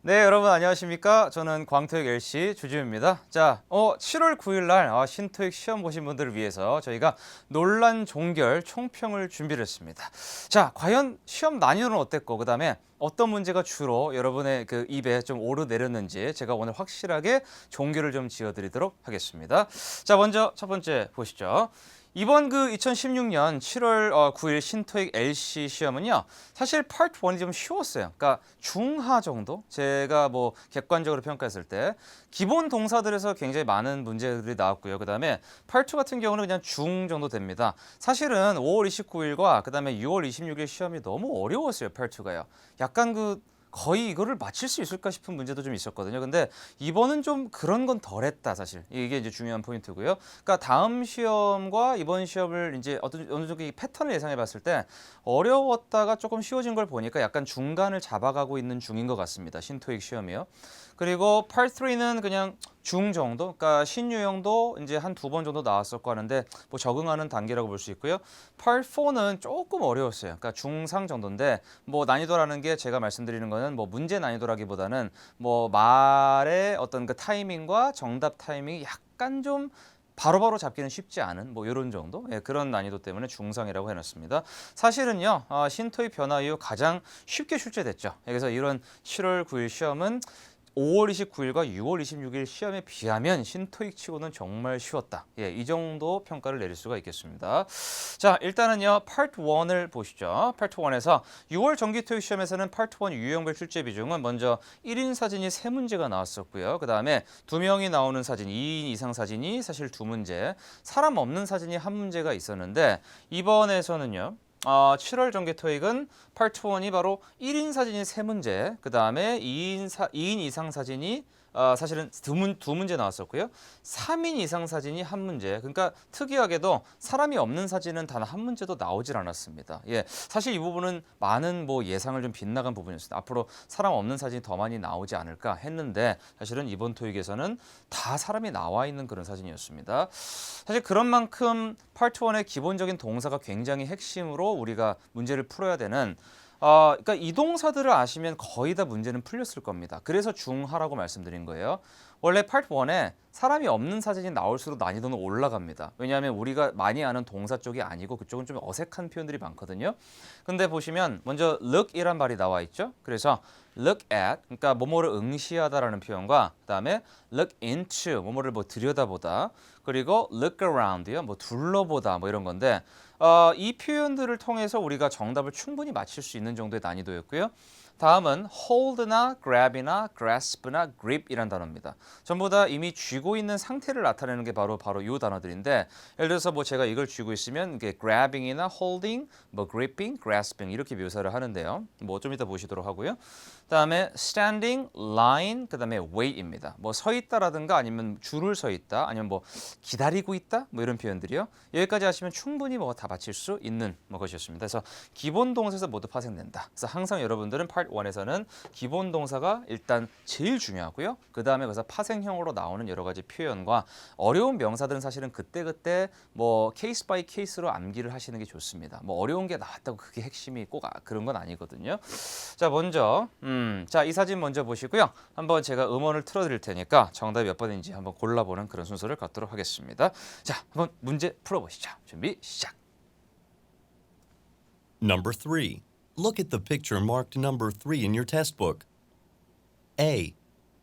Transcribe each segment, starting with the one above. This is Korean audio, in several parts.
네, 여러분 안녕하십니까? 저는 광토익 LC 주지우입니다. 자, 7월 9일 날 신토익 시험 보신 분들을 위해서 저희가 논란 종결 총평을 준비를 했습니다. 자, 과연 시험 난이도는 어땠고, 그다음에 어떤 문제가 주로 여러분의 그 입에 좀 오르내렸는지 제가 오늘 확실하게 종결을 좀 지어드리도록 하겠습니다. 자, 먼저 첫 번째 보시죠. 이번 그 2016년 7월 9일 신토익 LC 시험은요, 사실 파트 1이 좀 쉬웠어요. 그러니까 중하 정도? 제가 뭐 객관적으로 평가했을 때 기본 동사들에서 굉장히 많은 문제들이 나왔고요. 그다음에 파트 2 같은 경우는 그냥 중 정도 됩니다. 사실은 5월 29일과 그다음에 6월 26일 시험이 너무 어려웠어요. 파트 2가요. 약간 그 거의 이거를 맞힐 수 있을까 싶은 문제도 좀 있었거든요. 근데 이번은 좀 그런 건 덜했다, 사실. 이게 이제 중요한 포인트고요. 그러니까 다음 시험과 이번 시험을 이제 어느 정도 이 패턴을 예상해 봤을 때 어려웠다가 조금 쉬워진 걸 보니까 약간 중간을 잡아가고 있는 중인 것 같습니다. 신토익 시험이요. 그리고 Part 3는 그냥 중 정도, 그러니까 신유형도 이제 한 두 번 정도 나왔었고 하는데 뭐 적응하는 단계라고 볼 수 있고요. Part 4는 조금 어려웠어요. 그러니까 중상 정도인데 뭐 난이도라는 게 제가 말씀드리는 거는 뭐 문제 난이도라기보다는 뭐 말의 어떤 그 타이밍과 정답 타이밍이 약간 좀 바로바로 잡기는 쉽지 않은 뭐 이런 정도, 그런 난이도 때문에 중상이라고 해놨습니다. 사실은요, 신토익 변화 이후 가장 쉽게 출제됐죠. 그래서 이런 7월 9일 시험은 5월 29일과 6월 26일 시험에 비하면 신토익 치고는 정말 쉬웠다. 이 정도 평가를 내릴 수가 있겠습니다. 자, 일단은요, 파트 1을 보시죠. 파트 1에서 6월 정기 토익 시험에서는 파트 1 유형별 출제 비중은 먼저 1인 사진이 3문제가 나왔었고요. 그 다음에 2명이 나오는 사진, 2인 이상 사진이 사실 2문제, 사람 없는 사진이 1문제가 있었는데 이번에서는요, 7월 정기 토익은 파트 1이 바로 1인 사진이 3문제, 그 다음에 2인 이상 사진이 사실은 두 문제 나왔었고요. 3인 이상 사진이 1문제. 그러니까 특이하게도 사람이 없는 사진은 단 1문제도 나오질 않았습니다. 사실 이 부분은 많은 뭐 예상을 좀 빗나간 부분이었습니다. 앞으로 사람 없는 사진이 더 많이 나오지 않을까 했는데 사실은 이번 토익에서는 다 사람이 나와 있는 그런 사진이었습니다. 사실 그런 만큼 파트 1의 기본적인 동사가 굉장히 핵심으로 우리가 문제를 풀어야 되는, 그러니까 이 동사들을 아시면 거의 다 문제는 풀렸을 겁니다. 그래서 중하라고 말씀드린 거예요. 원래 파트 1에 사람이 없는 사진이 나올수록 난이도는 올라갑니다. 왜냐하면 우리가 많이 아는 동사 쪽이 아니고 그쪽은 좀 어색한 표현들이 많거든요. 근데 보시면 먼저 look이란 말이 나와 있죠. 그래서 look at, 그러니까 뭐뭐를 응시하다라는 표현과 그다음에 look into, 뭐뭐를 뭐 들여다보다, 그리고 look around요, 뭐 둘러보다 뭐 이런 건데, 이 표현들을 통해서 우리가 정답을 충분히 맞힐 수 있는 정도의 난이도였고요. 다음은 hold나 grab이나 grasp나 grip이란 단어입니다. 전부 다 이미 쥐고 있는 상태를 나타내는 게 바로 이 단어들인데, 예를 들어서 뭐 제가 이걸 쥐고 있으면 이게 grabbing이나 holding, 뭐 gripping, grasping 이렇게 묘사를 하는데요. 뭐 좀 이따 보시도록 하고요. 그다음에 standing, lying, 그다음에 wait입니다. 뭐 서 있다라든가 아니면 줄을 서 있다, 아니면 뭐 기다리고 있다, 뭐 이런 표현들이요. 여기까지 하시면 충분히 뭐 다 맞힐 수 있는 뭐 것이었습니다. 그래서 기본 동사에서 모두 파생된다. 그래서 항상 여러분들은 파트 1에서는 기본 동사가 일단 제일 중요하고요. 그 다음에 그래서 파생형으로 나오는 여러 가지 표현과 어려운 명사들은 사실은 그때그때 뭐 케이스 바이 케이스로 암기를 하시는 게 좋습니다. 뭐 어려운 게 나왔다고 그게 핵심이 꼭 그런 건 아니거든요. 자, 먼저 자, 이 사진 먼저 보시고요. 한번 제가 음원을 틀어드릴 테니까 정답이 몇 번인지 한번 골라보는 그런 순서를 갖도록 하겠습니다. 자, 한번 문제 풀어보시죠. 준비 시작. Number 3. Look at the picture marked number 3 in your test book. A,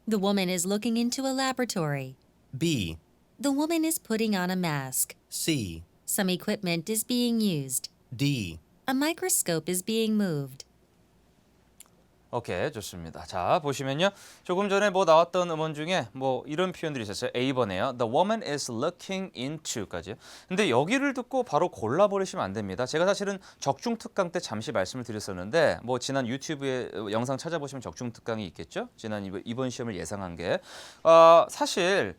The woman is looking into a laboratory. B, The woman is putting on a mask. C, Some equipment is being used. D. A microscope is being moved. 오케이, 좋습니다. 자, 보시면요. 조금 전에 뭐 나왔던 음원 중에 뭐 이런 표현들이 있었어요. A번에요. The woman is looking into까지요. 근데 여기를 듣고 바로 골라버리시면 안 됩니다. 제가 사실은 적중특강 때 잠시 말씀을 드렸었는데, 뭐 지난 유튜브에 영상 찾아보시면 적중특강이 있겠죠? 지난 이번 시험을 예상한 게. 사실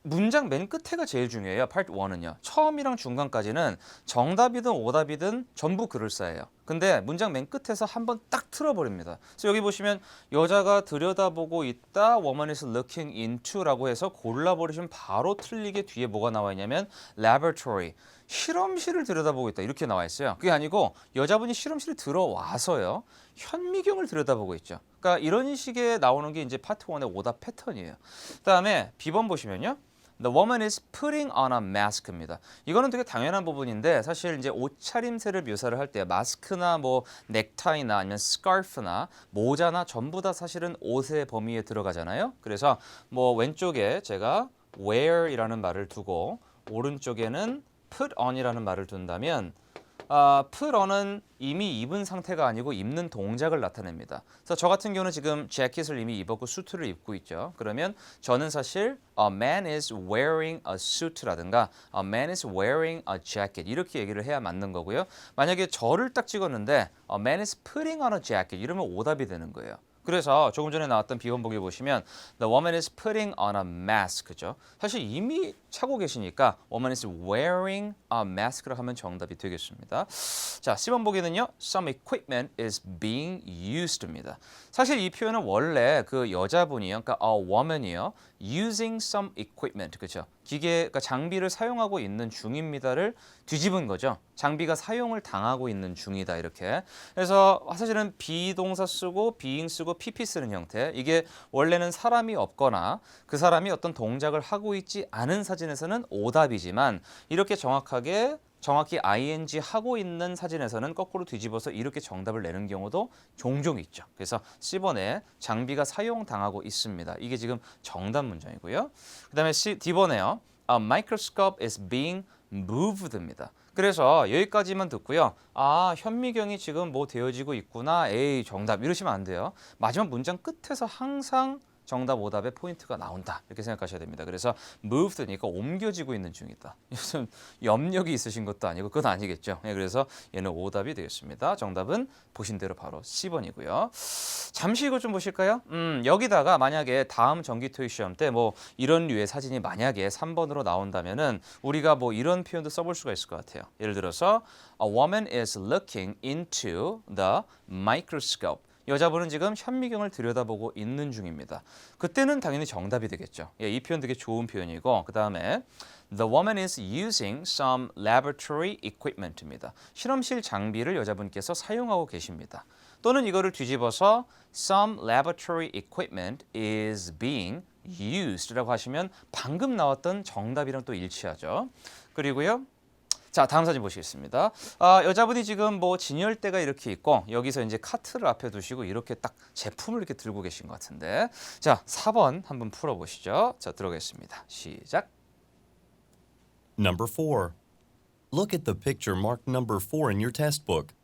문장 맨 끝에가 제일 중요해요. 파트 1은요. 처음이랑 중간까지는 정답이든 오답이든 전부 그럴싸해요. 근데 문장 맨 끝에서 한번 딱 틀어버립니다. 그래서 여기 보시면 여자가 들여다보고 있다, woman is looking into라고 해서 골라버리시면 바로 틀리게 뒤에 뭐가 나와 있냐면 laboratory, 실험실을 들여다보고 있다 이렇게 나와 있어요. 그게 아니고 여자분이 실험실에 들어와서요 현미경을 들여다보고 있죠. 그러니까 이런 식의 나오는 게 이제 파트 1의 오답 패턴이에요. 그다음에 B번 보시면요. The woman is putting on a mask입니다. 이거는 되게 당연한 부분인데 사실 이제 옷차림새를 묘사를 할 때 마스크나 뭐 넥타이나 아니면 스카프나 모자나 전부 다 사실은 옷의 범위에 들어가잖아요. 그래서 뭐 왼쪽에 제가 wear이라는 말을 두고 오른쪽에는 put on이라는 말을 둔다면 put on은 이미 입은 상태가 아니고 입는 동작을 나타냅니다. 그래서 저 같은 경우는 지금 재킷을 이미 입었고 수트를 입고 있죠. 그러면 저는 사실 a man is wearing a suit라든가 a man is wearing a jacket 이렇게 얘기를 해야 맞는 거고요. 만약에 저를 딱 찍었는데 a man is putting on a jacket 이러면 오답이 되는 거예요. 그래서 조금 전에 나왔던 비번 보기 보시면 The woman is putting on a mask죠. 사실 이미 차고 계시니까 woman is wearing a mask를 하면 정답이 되겠습니다. 자, C번 보기는요. Some equipment is being used입니다. 사실 이 표현은 원래 그 여자분이요. 그러니까 a woman이요. using some equipment. 그렇죠? 기계, 그러니까 장비를 사용하고 있는 중입니다를 뒤집은 거죠. 장비가 사용을 당하고 있는 중이다 이렇게. 그래서 사실은 비동사 쓰고 being 쓰고 PP 쓰는 형태. 이게 원래는 사람이 없거나 그 사람이 어떤 동작을 하고 있지 않은 사진에서는 오답이지만 이렇게 정확히 ing 하고 있는 사진에서는 거꾸로 뒤집어서 이렇게 정답을 내는 경우도 종종 있죠. 그래서 C번에 장비가 사용당하고 있습니다. 이게 지금 정답 문장이고요. 그 다음에 D번에요. A microscope is being moved입니다. 그래서 여기까지만 듣고요. 아, 현미경이 지금 뭐 되어지고 있구나. 에이, 정답 이러시면 안 돼요. 마지막 문장 끝에서 항상 정답 오답의 포인트가 나온다 이렇게 생각하셔야 됩니다. 그래서 moved니까 옮겨지고 있는 중이다. 무슨 염력이 있으신 것도 아니고 그건 아니겠죠. 그래서 얘는 오답이 되겠습니다. 정답은 보신 대로 바로 C번이고요. 잠시 이거 좀 보실까요? 여기다가 만약에 다음 정기 토익 시험 때 뭐 이런 류의 사진이 만약에 3번으로 나온다면은 우리가 뭐 이런 표현도 써볼 수가 있을 것 같아요. 예를 들어서 A woman is looking into the microscope. 여자분은 지금 현미경을 들여다보고 있는 중입니다. 그때는 당연히 정답이 되겠죠. 예, 이 표현 되게 좋은 표현이고 그 다음에 The woman is using some laboratory equipment입니다. 실험실 장비를 여자분께서 사용하고 계십니다. 또는 이거를 뒤집어서 Some laboratory equipment is being used라고 하시면 방금 나왔던 정답이랑 또 일치하죠. 그리고요. 자, 다음 사진 보시겠습니다. 여자분이 지금 뭐 진열대가 이렇게 있고 여기서 이제 카트를 앞에 두시고 이렇게 딱 제품을 이렇게 들고 계신 것 같은데 자, 4번 한번 풀어보시죠. 자, 들어가겠습니다. 시작. Number 4. Look at the picture marked number 4 in your test book.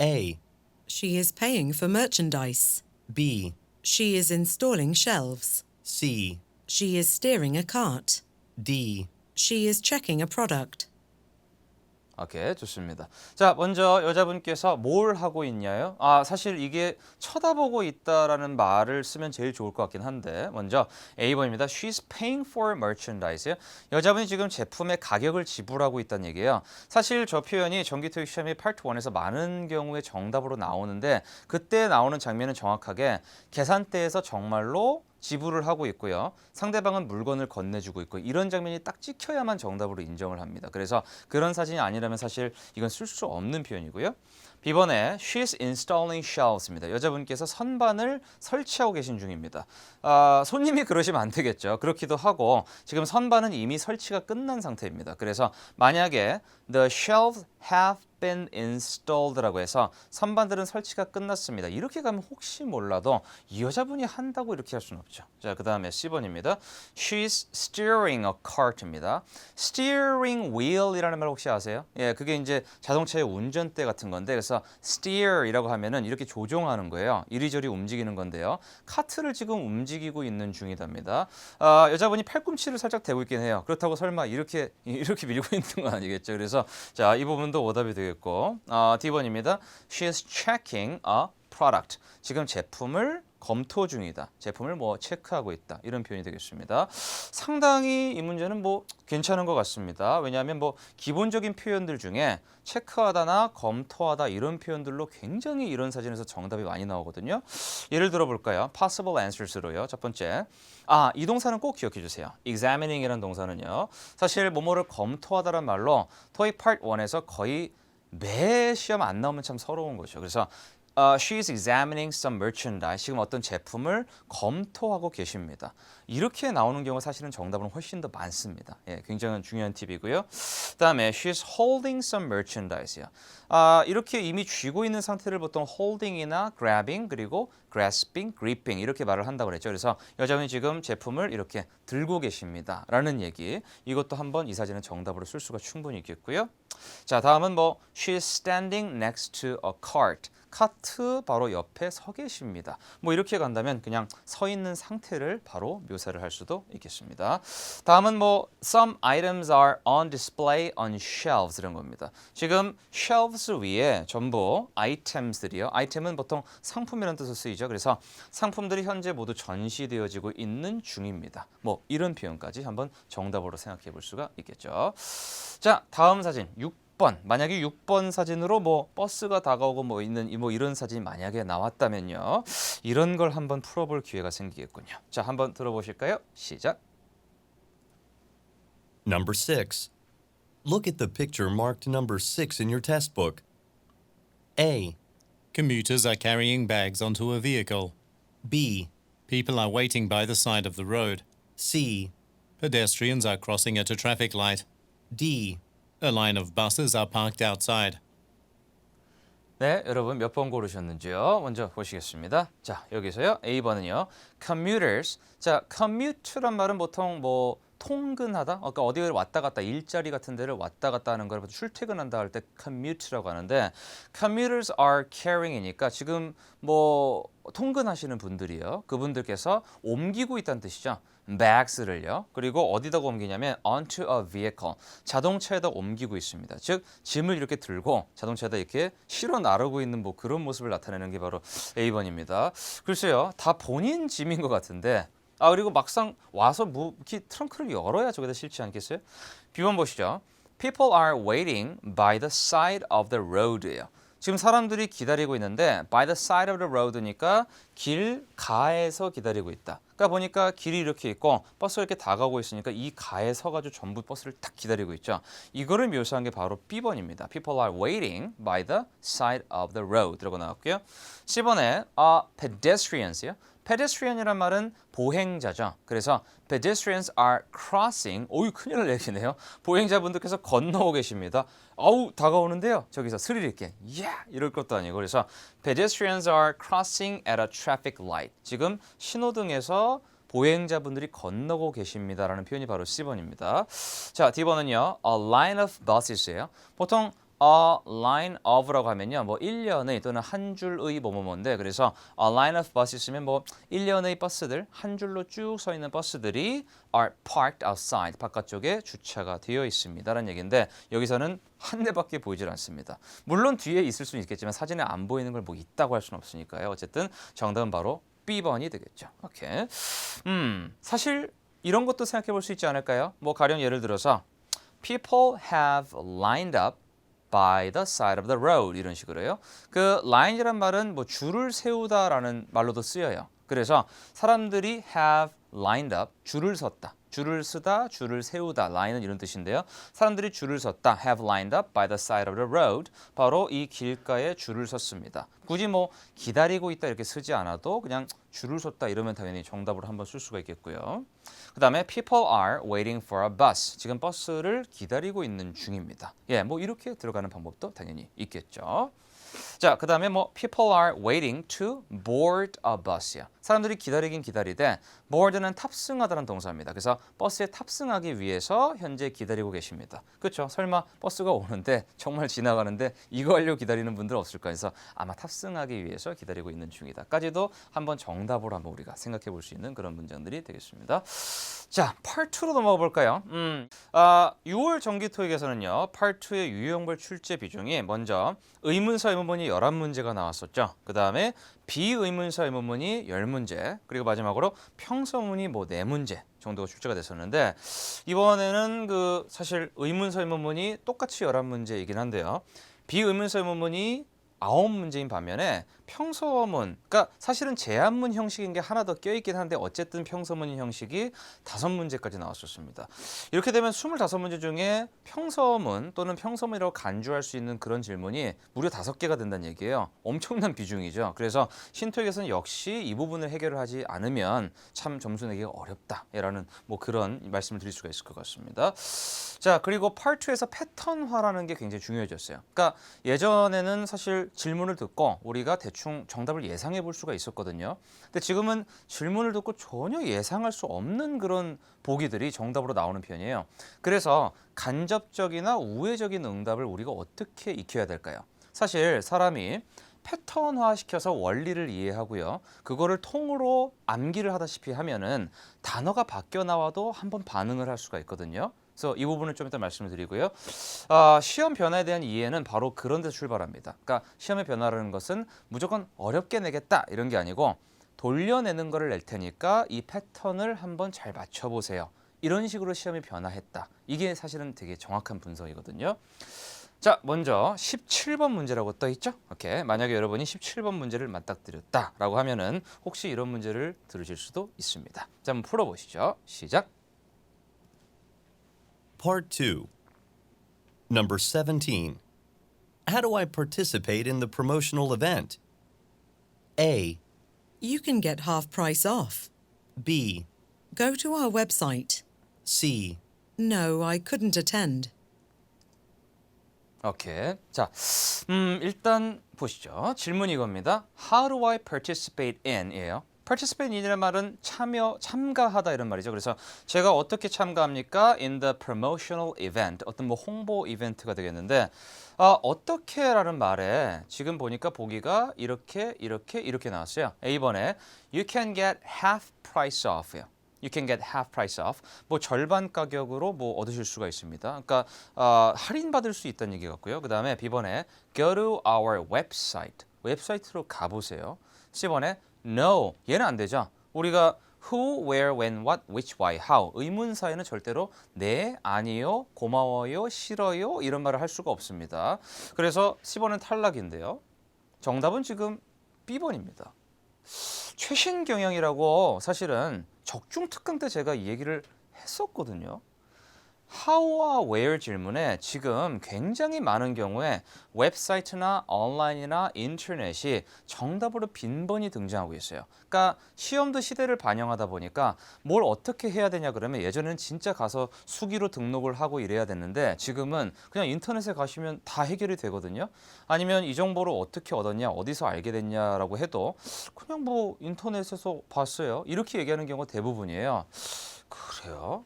A, She is paying for merchandise. B, She is installing shelves. C, She is steering a cart. D. She is checking a product. 오케이, 좋습니다. 자, 먼저 여자분께서 뭘 하고 있냐요? 사실 이게 쳐다보고 있다라는 말을 쓰면 제일 좋을 것 같긴 한데 먼저 A번입니다. She's paying for merchandise. 여자분이 지금 제품의 가격을 지불하고 있다는 얘기예요. 사실 저 표현이 정기토익 시험의 파트 1에서 많은 경우에 정답으로 나오는데 그때 나오는 장면은 정확하게 계산대에서 정말로 지불을 하고 있고요. 상대방은 물건을 건네주고 있고 이런 장면이 딱 찍혀야만 정답으로 인정을 합니다. 그래서 그런 사진이 아니라면 사실 이건 쓸 수 없는 표현이고요. B번에 She's installing shelves입니다. 여자분께서 선반을 설치하고 계신 중입니다. 손님이 그러시면 안 되겠죠. 그렇기도 하고 지금 선반은 이미 설치가 끝난 상태입니다. 그래서 만약에 The shelves have been installed라고 해서 선반들은 설치가 끝났습니다. 이렇게 가면 혹시 몰라도 이 여자분이 한다고 이렇게 할 수는 없죠. 자, 그 다음에 C번입니다. She's steering a cart입니다. Steering wheel이라는 말 혹시 아세요? 예, 그게 이제 자동차의 운전대 같은 건데 그래서 steer이라고 하면은 이렇게 조종하는 거예요. 이리저리 움직이는 건데요. 카트를 지금 움직이고 있는 중이답니다. 여자분이 팔꿈치를 살짝 대고 있긴 해요. 그렇다고 설마 이렇게 밀고 있는 건 아니겠죠. 그래서 자, 이 부분도 오답이 되겠고 D번입니다. She is checking a product. 지금 제품을 검토 중이다. 제품을 뭐 체크하고 있다. 이런 표현이 되겠습니다. 상당히 이 문제는 뭐 괜찮은 것 같습니다. 왜냐하면 뭐 기본적인 표현들 중에 체크하다나 검토하다 이런 표현들로 굉장히 이런 사진에서 정답이 많이 나오거든요. 예를 들어 볼까요? possible answers로요. 첫 번째. 이 동사는 꼭 기억해 주세요. examining이라는 동사는요. 사실 뭐뭐를 검토하다란 말로 토익 파트 1에서 거의 매 시험 안 나오면 참 서러운 거죠. 그래서 she is examining some merchandise. 지금 어떤 제품을 검토하고 계십니다. 이렇게 나오는 경우 사실은 정답은 훨씬 더 많습니다. 예, 굉장히 중요한 팁이고요. 그다음에 she is holding some merchandise요. 이렇게 이미 쥐고 있는 상태를 보통 holding이나 grabbing 그리고 grasping, gripping 이렇게 말을 한다고 그랬죠. 그래서 여자분이 지금 제품을 이렇게 들고 계십니다라는 얘기. 이것도 한번 이 사진은 정답으로 쓸 수가 충분히 있겠고요. 자, 다음은 뭐 she is standing next to a cart. 카트 바로 옆에 서 계십니다. 뭐 이렇게 간다면 그냥 서 있는 상태를 바로 묘사를 할 수도 있겠습니다. 다음은 뭐 some items are on display on shelves 이런 겁니다. 지금 shelves 위에 전부 items들이요. item은 보통 상품이라는 뜻으로 쓰이죠. 그래서 상품들이 현재 모두 전시되어지고 있는 중입니다. 뭐 이런 표현까지 한번 정답으로 생각해 볼 수가 있겠죠. 자, 다음 사진 6번. 만약에 6번 사진으로 뭐 버스가 다가오고 뭐 있는 뭐 이런 사진이 만약에 나왔다면요. 이런 걸 한번 풀어볼 기회가 생기겠군요. 자, 한번 들어보실까요? 시작. Number 6. Look at the picture marked number 6 in your test book. A, Commuters are carrying bags onto a vehicle. B, People are waiting by the side of the road. C, Pedestrians are crossing at a traffic light. D. A line of buses are parked outside. 네, 여러분 몇 번 고르셨는지요? 먼저 보시겠습니다. 자, 여기서요. A번은요. commuters. 자, commute란 말은 보통 뭐 통근하다, 그러니까 어디를 왔다 갔다 일자리 같은 데를 왔다 갔다 하는 걸 출퇴근한다 할 때 commute라고 하는데 commuters are carrying이니까 지금 뭐 통근하시는 분들이요. 그분들께서 옮기고 있다는 뜻이죠. bags를요. 그리고 어디다가 옮기냐면 onto a vehicle. 자동차에다 옮기고 있습니다. 즉 짐을 이렇게 들고 자동차에다 이렇게 실어 나르고 있는 뭐 그런 모습을 나타내는 게 바로 A번입니다. 글쎄요. 다 본인 짐인 것 같은데 그리고 막상 와서 뭐 이렇게 트렁크를 열어야 저기다 실지 않겠어요? B번 보시죠. People are waiting by the side of the road예요. 지금 사람들이 기다리고 있는데 by the side of the road니까 길 가에서 기다리고 있다. 그러니까 보니까 길이 이렇게 있고 버스가 이렇게 다가오고 있으니까 이 가에 서가지고 전부 버스를 딱 기다리고 있죠. 이거를 묘사한 게 바로 B번입니다. People are waiting by the side of the road라고 나왔고요. C번에 pedestrians요. pedestrian이란 말은 보행자죠. 그래서 pedestrians are crossing. 오유 큰일 날 얘기네요. 보행자분들께서 건너고 계십니다. 다가오는데요. 저기서 스릴 있게 이럴 것도 아니고 그래서 pedestrians are crossing at a traffic light. 지금 신호등에서 보행자분들이 건너고 계십니다라는 표현이 바로 C번입니다. 자, D번은요. a line of buses예요. 보통 a line of라고 하면요. 뭐 1년의 또는 한 줄의 뭐뭐뭐인데 그래서 a line of buses면 뭐 1년의 버스들 한 줄로 쭉 서 있는 버스들이 are parked outside 바깥쪽에 주차가 되어 있습니다라는 얘기인데 여기서는 한 대밖에 보이질 않습니다. 물론 뒤에 있을 수는 있겠지만 사진에 안 보이는 걸 뭐 있다고 할 수는 없으니까요. 어쨌든 정답은 바로 B번이 되겠죠. 오케이. 사실 이런 것도 생각해 볼 수 있지 않을까요? 뭐 가령 예를 들어서 people have lined up by the side of the road 이런 식으로요. 그 line이란 말은 뭐 줄을 세우다라는 말로도 쓰여요. 그래서 사람들이 have lined up 줄을 섰다. 줄을 쓰다, 줄을 세우다. line은 이런 뜻인데요. 사람들이 줄을 섰다. have lined up by the side of the road. 바로 이 길가에 줄을 섰습니다. 굳이 뭐 기다리고 있다 이렇게 쓰지 않아도 그냥 줄을 섰다 이러면 당연히 정답으로 한번 쓸 수가 있겠고요. 그 다음에 people are waiting for a bus. 지금 버스를 기다리고 있는 중입니다. 뭐 이렇게 들어가는 방법도 당연히 있겠죠. 자, 그 다음에 뭐 people are waiting to board a bus야. 사람들이 기다리긴 기다리되 board는 탑승하다는 동사입니다. 그래서 버스에 탑승하기 위해서 현재 기다리고 계십니다. 그렇죠? 설마 버스가 오는데 정말 지나가는데 이거 하려고 기다리는 분들 없을까 해서 아마 탑승하기 위해서 기다리고 있는 중이다까지도 한번 정답으로 한번 우리가 생각해 볼 수 있는 그런 문장들이 되겠습니다. 자, Part 2로 넘어가 볼까요? 6월 정기 토익에서는요. Part 2의 유형별 출제 비중이 먼저 의문사 의문문이 11문제가 나왔었죠. 그 다음에 비의문사 의문문이 10문제, 그리고 마지막으로 평서문이 뭐 4문제 정도가 출제가 됐었는데 이번에는 그 사실 의문사 의문문이 똑같이 11문제이긴 한데요. 비의문사 의문문이 9문제인 반면에 평서문, 그러니까 사실은 제한문 형식인 게 하나 더 껴있긴 한데 어쨌든 평서문 형식이 5문제까지 나왔었습니다. 이렇게 되면 25문제 중에 평서문 또는 평서문이라고 간주할 수 있는 그런 질문이 무려 5개가 된다는 얘기예요. 엄청난 비중이죠. 그래서 신토익에서는 역시 이 부분을 해결을 하지 않으면 참 점수 내기가 어렵다라는 뭐 그런 말씀을 드릴 수가 있을 것 같습니다. 자, 그리고 Part 2에서 패턴화라는 게 굉장히 중요해졌어요. 그러니까 예전에는 사실 질문을 듣고 우리가 대충 정답을 예상해 볼 수가 있었거든요. 근데 지금은 질문을 듣고 전혀 예상할 수 없는 그런 보기들이 정답으로 나오는 편이에요. 그래서 간접적이나 우회적인 응답을 우리가 어떻게 익혀야 될까요? 사실 사람이 패턴화 시켜서 원리를 이해하고요. 그거를 통으로 암기를 하다시피 하면은 단어가 바뀌어 나와도 한번 반응을 할 수가 있거든요. 그래서 이 부분을 좀 이따 말씀을 드리고요. 시험 변화에 대한 이해는 바로 그런 데서 출발합니다. 그러니까 시험의 변화라는 것은 무조건 어렵게 내겠다 이런 게 아니고 돌려내는 거를 낼 테니까 이 패턴을 한번 잘 맞춰보세요. 이런 식으로 시험이 변화했다. 이게 사실은 되게 정확한 분석이거든요. 자, 먼저 17번 문제라고 떠 있죠? 오케이. 만약에 여러분이 17번 문제를 맞닥뜨렸다라고 하면은 혹시 이런 문제를 들으실 수도 있습니다. 자, 한번 풀어보시죠. 시작. Part 2. Number 17. How do I participate in the promotional event? A. You can get half price off. B. Go to our website. C. No, I couldn't attend. 오케이. 자, 일단 보시죠. 질문이 이겁니다. How do I participate in? 이에요. participate in이라는 말은 참가하다 이런 말이죠. 그래서 제가 어떻게 참가합니까? In the promotional event. 어떤 뭐 홍보 이벤트가 되겠는데 어떻게라는 말에 지금 보니까 보기가 이렇게 나왔어요. A번에 You can get half price off요. You can get half price off. 뭐 절반 가격으로 뭐 얻으실 수가 있습니다. 그러니까 할인 받을 수 있다는 얘기 같고요. 그다음에 B번에 go to our website. 웹사이트로 가보세요. C번에 no. 얘는 안 되죠. 우리가 who, where, when, what, which, why, how. 의문사에는 절대로 네, 아니요, 고마워요, 싫어요 이런 말을 할 수가 없습니다. 그래서 C번은 탈락인데요. 정답은 지금 B번입니다. 최신 경영이라고 사실은 적중 특강 때 제가 이 얘기를 했었거든요. how와 where 질문에 지금 굉장히 많은 경우에 웹사이트나 온라인이나 인터넷이 정답으로 빈번히 등장하고 있어요. 그러니까 시험도 시대를 반영하다 보니까 뭘 어떻게 해야 되냐 그러면 예전에는 진짜 가서 수기로 등록을 하고 이래야 됐는데 지금은 그냥 인터넷에 가시면 다 해결이 되거든요. 아니면 이 정보를 어떻게 얻었냐, 어디서 알게 됐냐라고 해도 그냥 뭐 인터넷에서 봤어요. 이렇게 얘기하는 경우가 대부분이에요. 그래요?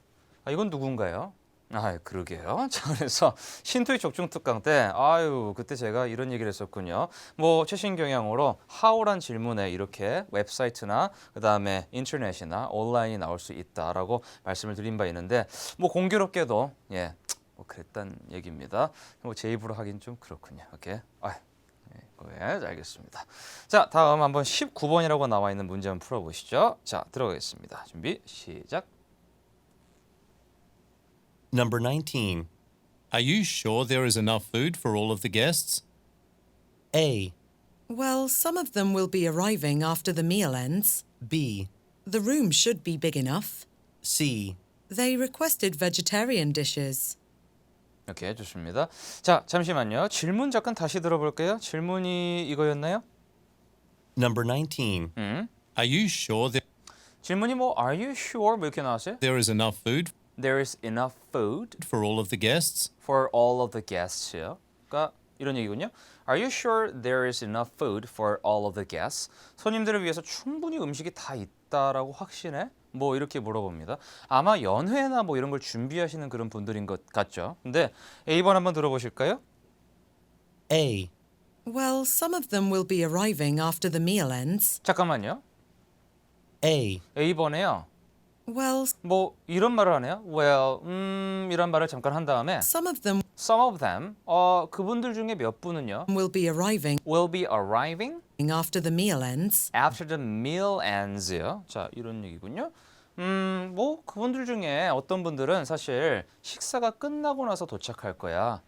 이건 누군가요? 그러게요. 자, 그래서 신토익 적중 특강 때 그때 제가 이런 얘기를 했었군요. 뭐 최신 경향으로 how란 질문에 이렇게 웹사이트나 그다음에 인터넷이나 온라인이 나올 수 있다라고 말씀을 드린 바 있는데 뭐 공교롭게도 뭐 그랬단 얘기입니다. 뭐 제 입으로 하긴 좀 그렇군요. 오케이. 알겠습니다. 자, 다음 한번 19번이라고 나와 있는 문제 한번 풀어보시죠. 자, 들어가겠습니다. 준비 시작. Number 19. Are you sure there is enough food for all of the guests? A. Well, some of them will be arriving after the meal ends. B. The room should be big enough. C. They requested vegetarian dishes. 오케이, 좋습니다. 자, 잠시만요. 질문 잠깐 다시 들어볼게요. 질문이 이거였나요? Number 19. Are you sure 질문이 뭐 Are you sure? 뭐 이렇게 나왔어요? there is enough food There is enough food for all of the guests? for all of the guests요. 그러니까 이런 얘기군요. Are you sure there is enough food for all of the guests? 손님들을 위해서 충분히 음식이 다 있다라고 확신해? 뭐 이렇게 물어봅니다. 아마 연회나 뭐 이런 걸 준비하시는 그런 분들인 것 같죠. 근데 A번 한번 들어보실까요? A. Well, some of them will be arriving after the meal ends. 잠깐만요. A. A번에요. Well, 뭐 이런 말을 하네요. Well, 이런 말을 잠깐 한 다음에 some of them some of them, 그분들 중에 몇 분은요. will be arriving will be arriving after the meal ends. after the meal ends요. 자, 이런 얘기군요. 뭐 그분들 중에 어떤 분들은 사실 식사가 끝나고 나서 도착할 거야.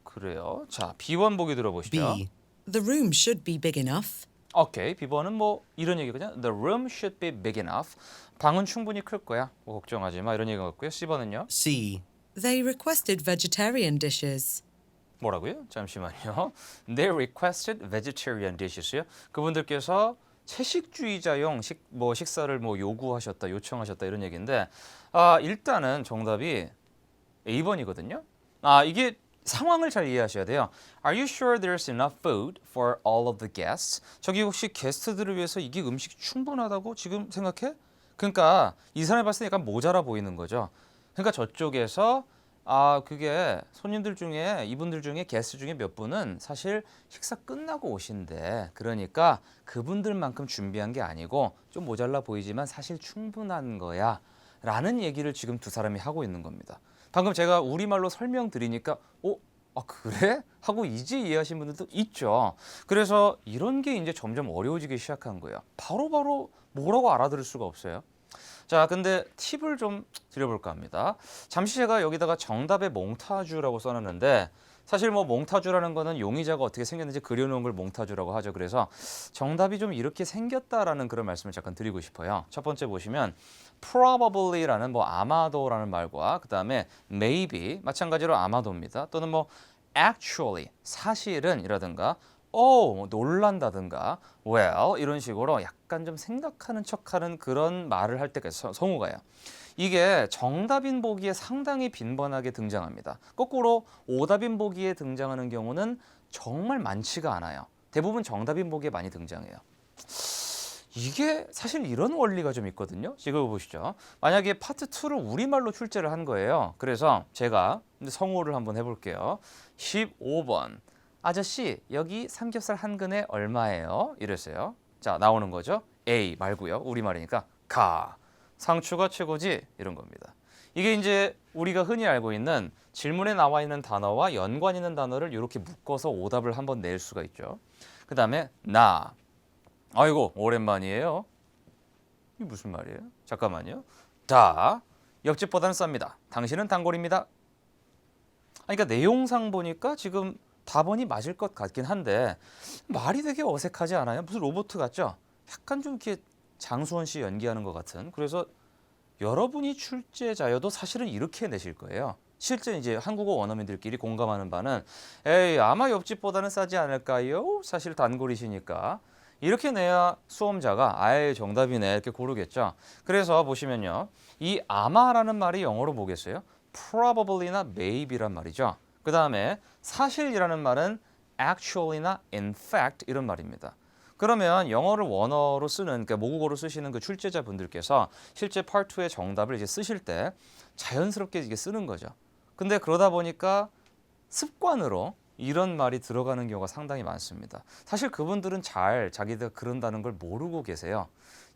그래요. 자, B번 보기 들어보시죠. B. The room should be big enough. 오케이, B번은 뭐 이런 얘기거든요. The room should be big enough. 방은 충분히 클 거야. 뭐 걱정하지 마. 이런 얘기 같고요. C번은요. C. They requested vegetarian dishes. 뭐라고요? 잠시만요. They requested vegetarian dishes. 그분들께서 채식주의자용 식사를 뭐 요구하셨다, 요청하셨다 이런 얘기인데 일단은 정답이 A번이거든요. 이게 상황을 잘 이해하셔야 돼요. Are you sure there's enough food for all of the guests? 저기 혹시 게스트들을 위해서 이게 음식이 충분하다고 지금 생각해? 그러니까 이 사람이 봤을 때 약간 모자라 보이는 거죠. 그러니까 저쪽에서 그게 손님들 중에 이분들 중에 게스트 중에 몇 분은 사실 식사 끝나고 오신대. 그러니까 그분들만큼 준비한 게 아니고 좀 모자라 보이지만 사실 충분한 거야. 라는 얘기를 지금 두 사람이 하고 있는 겁니다. 방금 제가 우리말로 설명드리니까 그래? 하고 이제 이해하신 분들도 있죠. 그래서 이런 게 이제 점점 어려워지기 시작한 거예요. 바로바로 뭐라고 알아들을 수가 없어요. 자, 근데 팁을 좀 드려볼까 합니다. 잠시 제가 여기다가 정답의 몽타주라고 써놨는데 사실 뭐 몽타주라는 거는 용의자가 어떻게 생겼는지 그려놓은 걸 몽타주라고 하죠. 그래서 정답이 좀 이렇게 생겼다라는 그런 말씀을 잠깐 드리고 싶어요. 첫 번째 보시면 probably라는 뭐 아마도라는 말과 그 다음에 maybe 마찬가지로 아마도입니다. 또는 뭐 actually 사실은이라든가 놀란다든가 well 이런 식으로 약간 좀 생각하는 척하는 그런 말을 할 때가 성우가요. 이게 정답인 보기에 상당히 빈번하게 등장합니다. 거꾸로 오답인 보기에 등장하는 경우는 정말 많지가 않아요. 대부분 정답인 보기에 많이 등장해요. 이게 사실 이런 원리가 좀 있거든요. 지금 보시죠. 만약에 파트 2를 우리말로 출제를 한 거예요. 그래서 제가 성우를 한번 해볼게요. 15번. 아저씨, 여기 삼겹살 한 근에 얼마예요? 이랬어요. 자, 나오는 거죠. A 말고요. 우리말이니까 가. 상추가 최고지? 이런 겁니다. 이게 이제 우리가 흔히 알고 있는 질문에 나와 있는 단어와 연관 있는 단어를 이렇게 묶어서 오답을 한번 낼 수가 있죠. 그 다음에 나. 아이고, 오랜만이에요. 이게 무슨 말이에요? 잠깐만요. 다. 옆집보다는 쌉니다. 당신은 단골입니다. 그러니까 내용상 보니까 지금 답안이 맞을 것 같긴 한데 말이 되게 어색하지 않아요? 무슨 로봇 같죠? 약간 좀 이렇게 장수원 씨 연기하는 것 같은. 그래서 여러분이 출제자여도 사실은 이렇게 내실 거예요. 실제 이제 한국어 원어민들끼리 공감하는 바는 아마 옆집보다는 싸지 않을까요? 사실 단골이시니까. 이렇게 내야 수험자가 정답이네 이렇게 고르겠죠. 그래서 보시면요. 이 아마라는 말이 영어로 뭐겠어요? probably나 maybe란 말이죠. 그 다음에 사실이라는 말은 actually나 in fact 이런 말입니다. 그러면 영어를 원어로 쓰는, 그러니까 모국어로 쓰시는 그 출제자 분들께서 실제 파트 2의 정답을 이제 쓰실 때 자연스럽게 이게 쓰는 거죠. 근데 그러다 보니까 습관으로 이런 말이 들어가는 경우가 상당히 많습니다. 사실 그분들은 잘 자기들 그런다는 걸 모르고 계세요.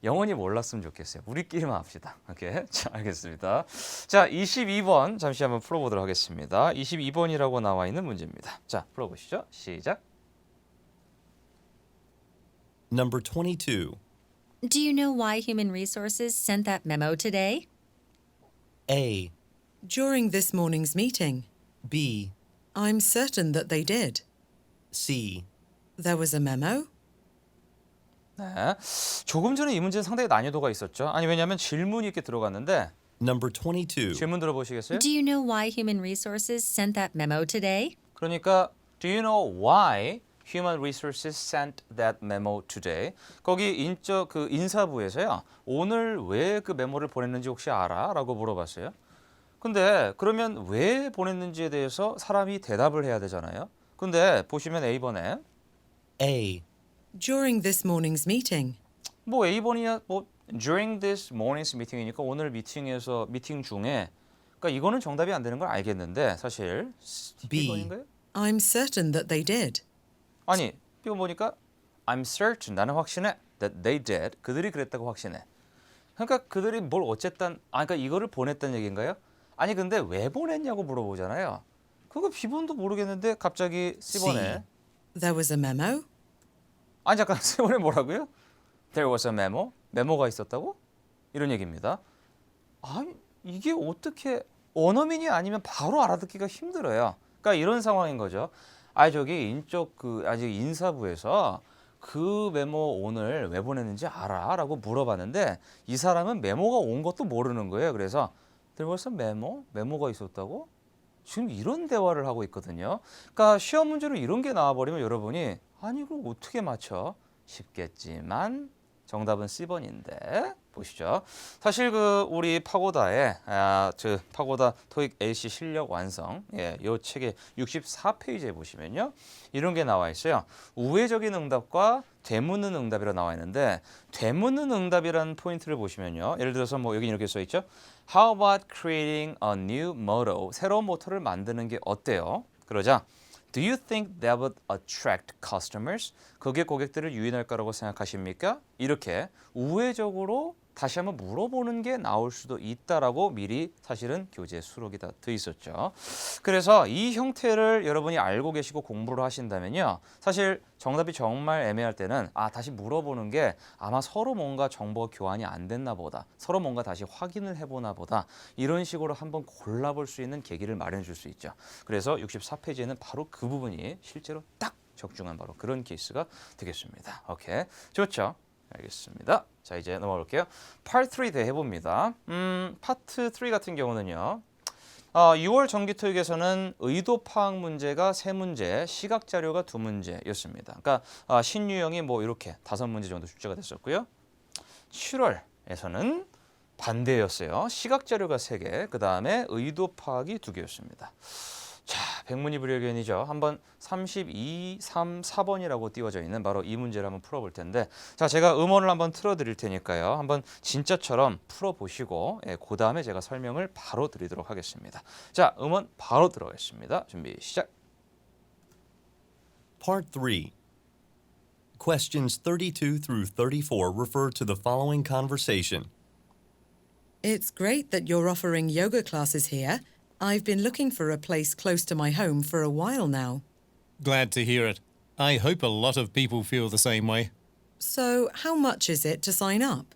영원히 몰랐으면 좋겠어요. 우리끼리만 합시다. 오케이. 자, 알겠습니다. 자, 22번 잠시 한번 풀어보도록 하겠습니다. 22번이라고 나와 있는 문제입니다. 자, 풀어보시죠. 시작. Number 22. Do you know why Human Resources sent that memo today? A. During this morning's meeting, B. I'm certain that they did. C. There was a memo. 네. 조금 전에 이 문제는 상당히 난이도가 있었죠. 아니, 왜냐하면 질문이 이렇게 들어갔는데 Number 22. 질문 들어보시겠어요? Do you know why Human Resources sent that memo today? 그러니까 Do you know why Human Resources sent that memo today? 거기 인사부에서요. 오늘 왜 그 메모를 보냈는지 혹시 알아? 라고 물어봤어요. 근데 그러면 왜 보냈는지에 대해서 사람이 대답을 해야 되잖아요. 근데 보시면 A번에 A. During this morning's meeting, 뭐 A번이야 뭐 during this morning's meeting이니까 오늘 미팅에서 미팅 중에 그러니까 이거는 정답이 안 되는 걸 알겠는데 사실 B. B번인가요? I'm certain that they did. 아니 B번 보니까 I'm certain 나는 확신해 that they did 그들이 그랬다고 확신해. 그러니까 그들이 뭘 어쨌든 그러니까 이거를 보냈다는 얘기인가요? 아니 근데 왜 보냈냐고 물어보잖아요. 그거 B번도 모르겠는데 갑자기 C번에 There was a memo? 아니 잠깐 C번에 뭐라고요? There was a memo? 메모가 있었다고? 이런 얘기입니다. 아니 이게 어떻게 원어민이 아니면 바로 알아듣기가 힘들어요. 그러니까 이런 상황인 거죠. 저기 인적 아직 인사부에서 그 메모 오늘 왜 보냈는지 알아? 라고 물어봤는데 이 사람은 메모가 온 것도 모르는 거예요. 그래서 There was a memo? 메모가 있었다고? 지금 이런 대화를 하고 있거든요. 그러니까 시험 문제로 이런 게 나와버리면 여러분이 아니 이걸 어떻게 맞춰? 쉽겠지만 정답은 C번인데 보시죠. 사실 우리 파고다의 파고다 토익 LC 실력 완성 이 책의 64페이지에 보시면요. 이런 게 나와 있어요. 우회적인 응답과 되묻는 응답이라 나와 있는데 되묻는 응답이라는 포인트를 보시면요. 예를 들어서 뭐 여기 이렇게 써 있죠. How about creating a new motto? 새로운 모토를 만드는 게 어때요? 그러자 Do you think that would attract customers? 그게 고객들을 유인할 거라고 생각하십니까? 이렇게 우회적으로 다시 한번 물어보는 게 나올 수도 있다라고 미리 사실은 교재 수록이 다 돼 있었죠. 그래서 이 형태를 여러분이 알고 계시고 공부를 하신다면요. 사실 정답이 정말 애매할 때는 다시 물어보는 게 아마 서로 뭔가 정보 교환이 안 됐나 보다. 서로 뭔가 다시 확인을 해보나 보다. 이런 식으로 한번 골라볼 수 있는 계기를 마련해 줄 수 있죠. 그래서 64페이지에는 바로 그 부분이 실제로 딱 적중한 바로 그런 케이스가 되겠습니다. 오케이. 좋죠? 알겠습니다. 자 이제 넘어가 볼게요. Part 3 대해봅니다. 파트 3 같은 경우는요. 6월 정기토익에서는 의도 파악 문제가 3문제, 시각 자료가 2문제였습니다. 그러니까 신유형이 뭐 이렇게 5문제 정도 출제가 됐었고요. 7월에서는 반대였어요. 시각 자료가 3개, 그 다음에 의도 파악이 2개였습니다. 자, 백문이불여견이죠. 한번 32, 3, 4번이라고 띄워져 있는 바로 이 문제를 한번 풀어볼 텐데 자, 제가 음원을 한번 틀어드릴 테니까요. 한번 진짜처럼 풀어보시고 그 다음에 제가 설명을 바로 드리도록 하겠습니다. 자, 음원 바로 들어가겠습니다. 준비 시작. Part 3. Questions 32 through 34 refer to the following conversation. It's great that you're offering yoga classes here. I've been looking for a place close to my home for a while now. Glad to hear it. I hope a lot of people feel the same way. So, how much is it to sign up?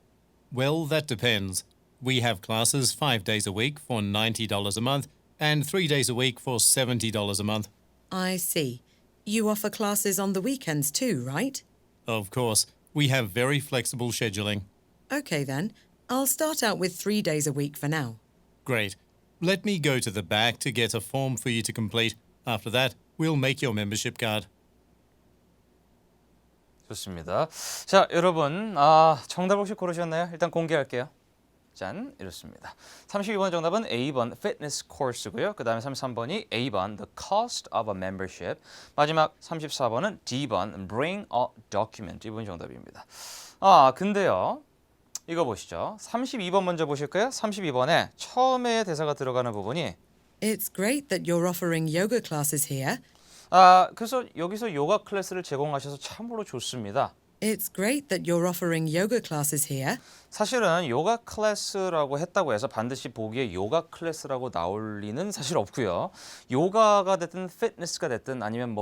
Well, that depends. We have classes 5 days a week for $90 a month and 3 days a week for $70 a month. I see. You offer classes on the weekends too, right? Of course, we have very flexible scheduling. Okay then. I'll start out with 3 days a week for now. Great. Let me go to the back to get a form for you to complete. After that, we'll make your membership card. 좋습니다. 자, 여러분 정답 혹시 고르셨나요? 일단 공개할게요. 짠, 이렇습니다. 32번 정답은 A번 fitness course고요. 그 다음에 33번이 A번 the cost of a membership. 마지막 34번은 D번 bring a document. 이번 정답입니다. 근데요. 이거 보시죠. 32번 먼저 보실까요? 32번에 처음에 대사가 들어가는 부분이 It's great that you're offering yoga classes here. 그래서 여기서 요가 클래스를 제공하셔서 참으로 좋습니다. It's great that you're offering yoga classes here. 사실은 요가 클래스라고 했다고 해서 반드시 보기에 요가 클래스라고 나올 리는 사실 없고요. 요가가 됐든 피트니스가 됐든 아니면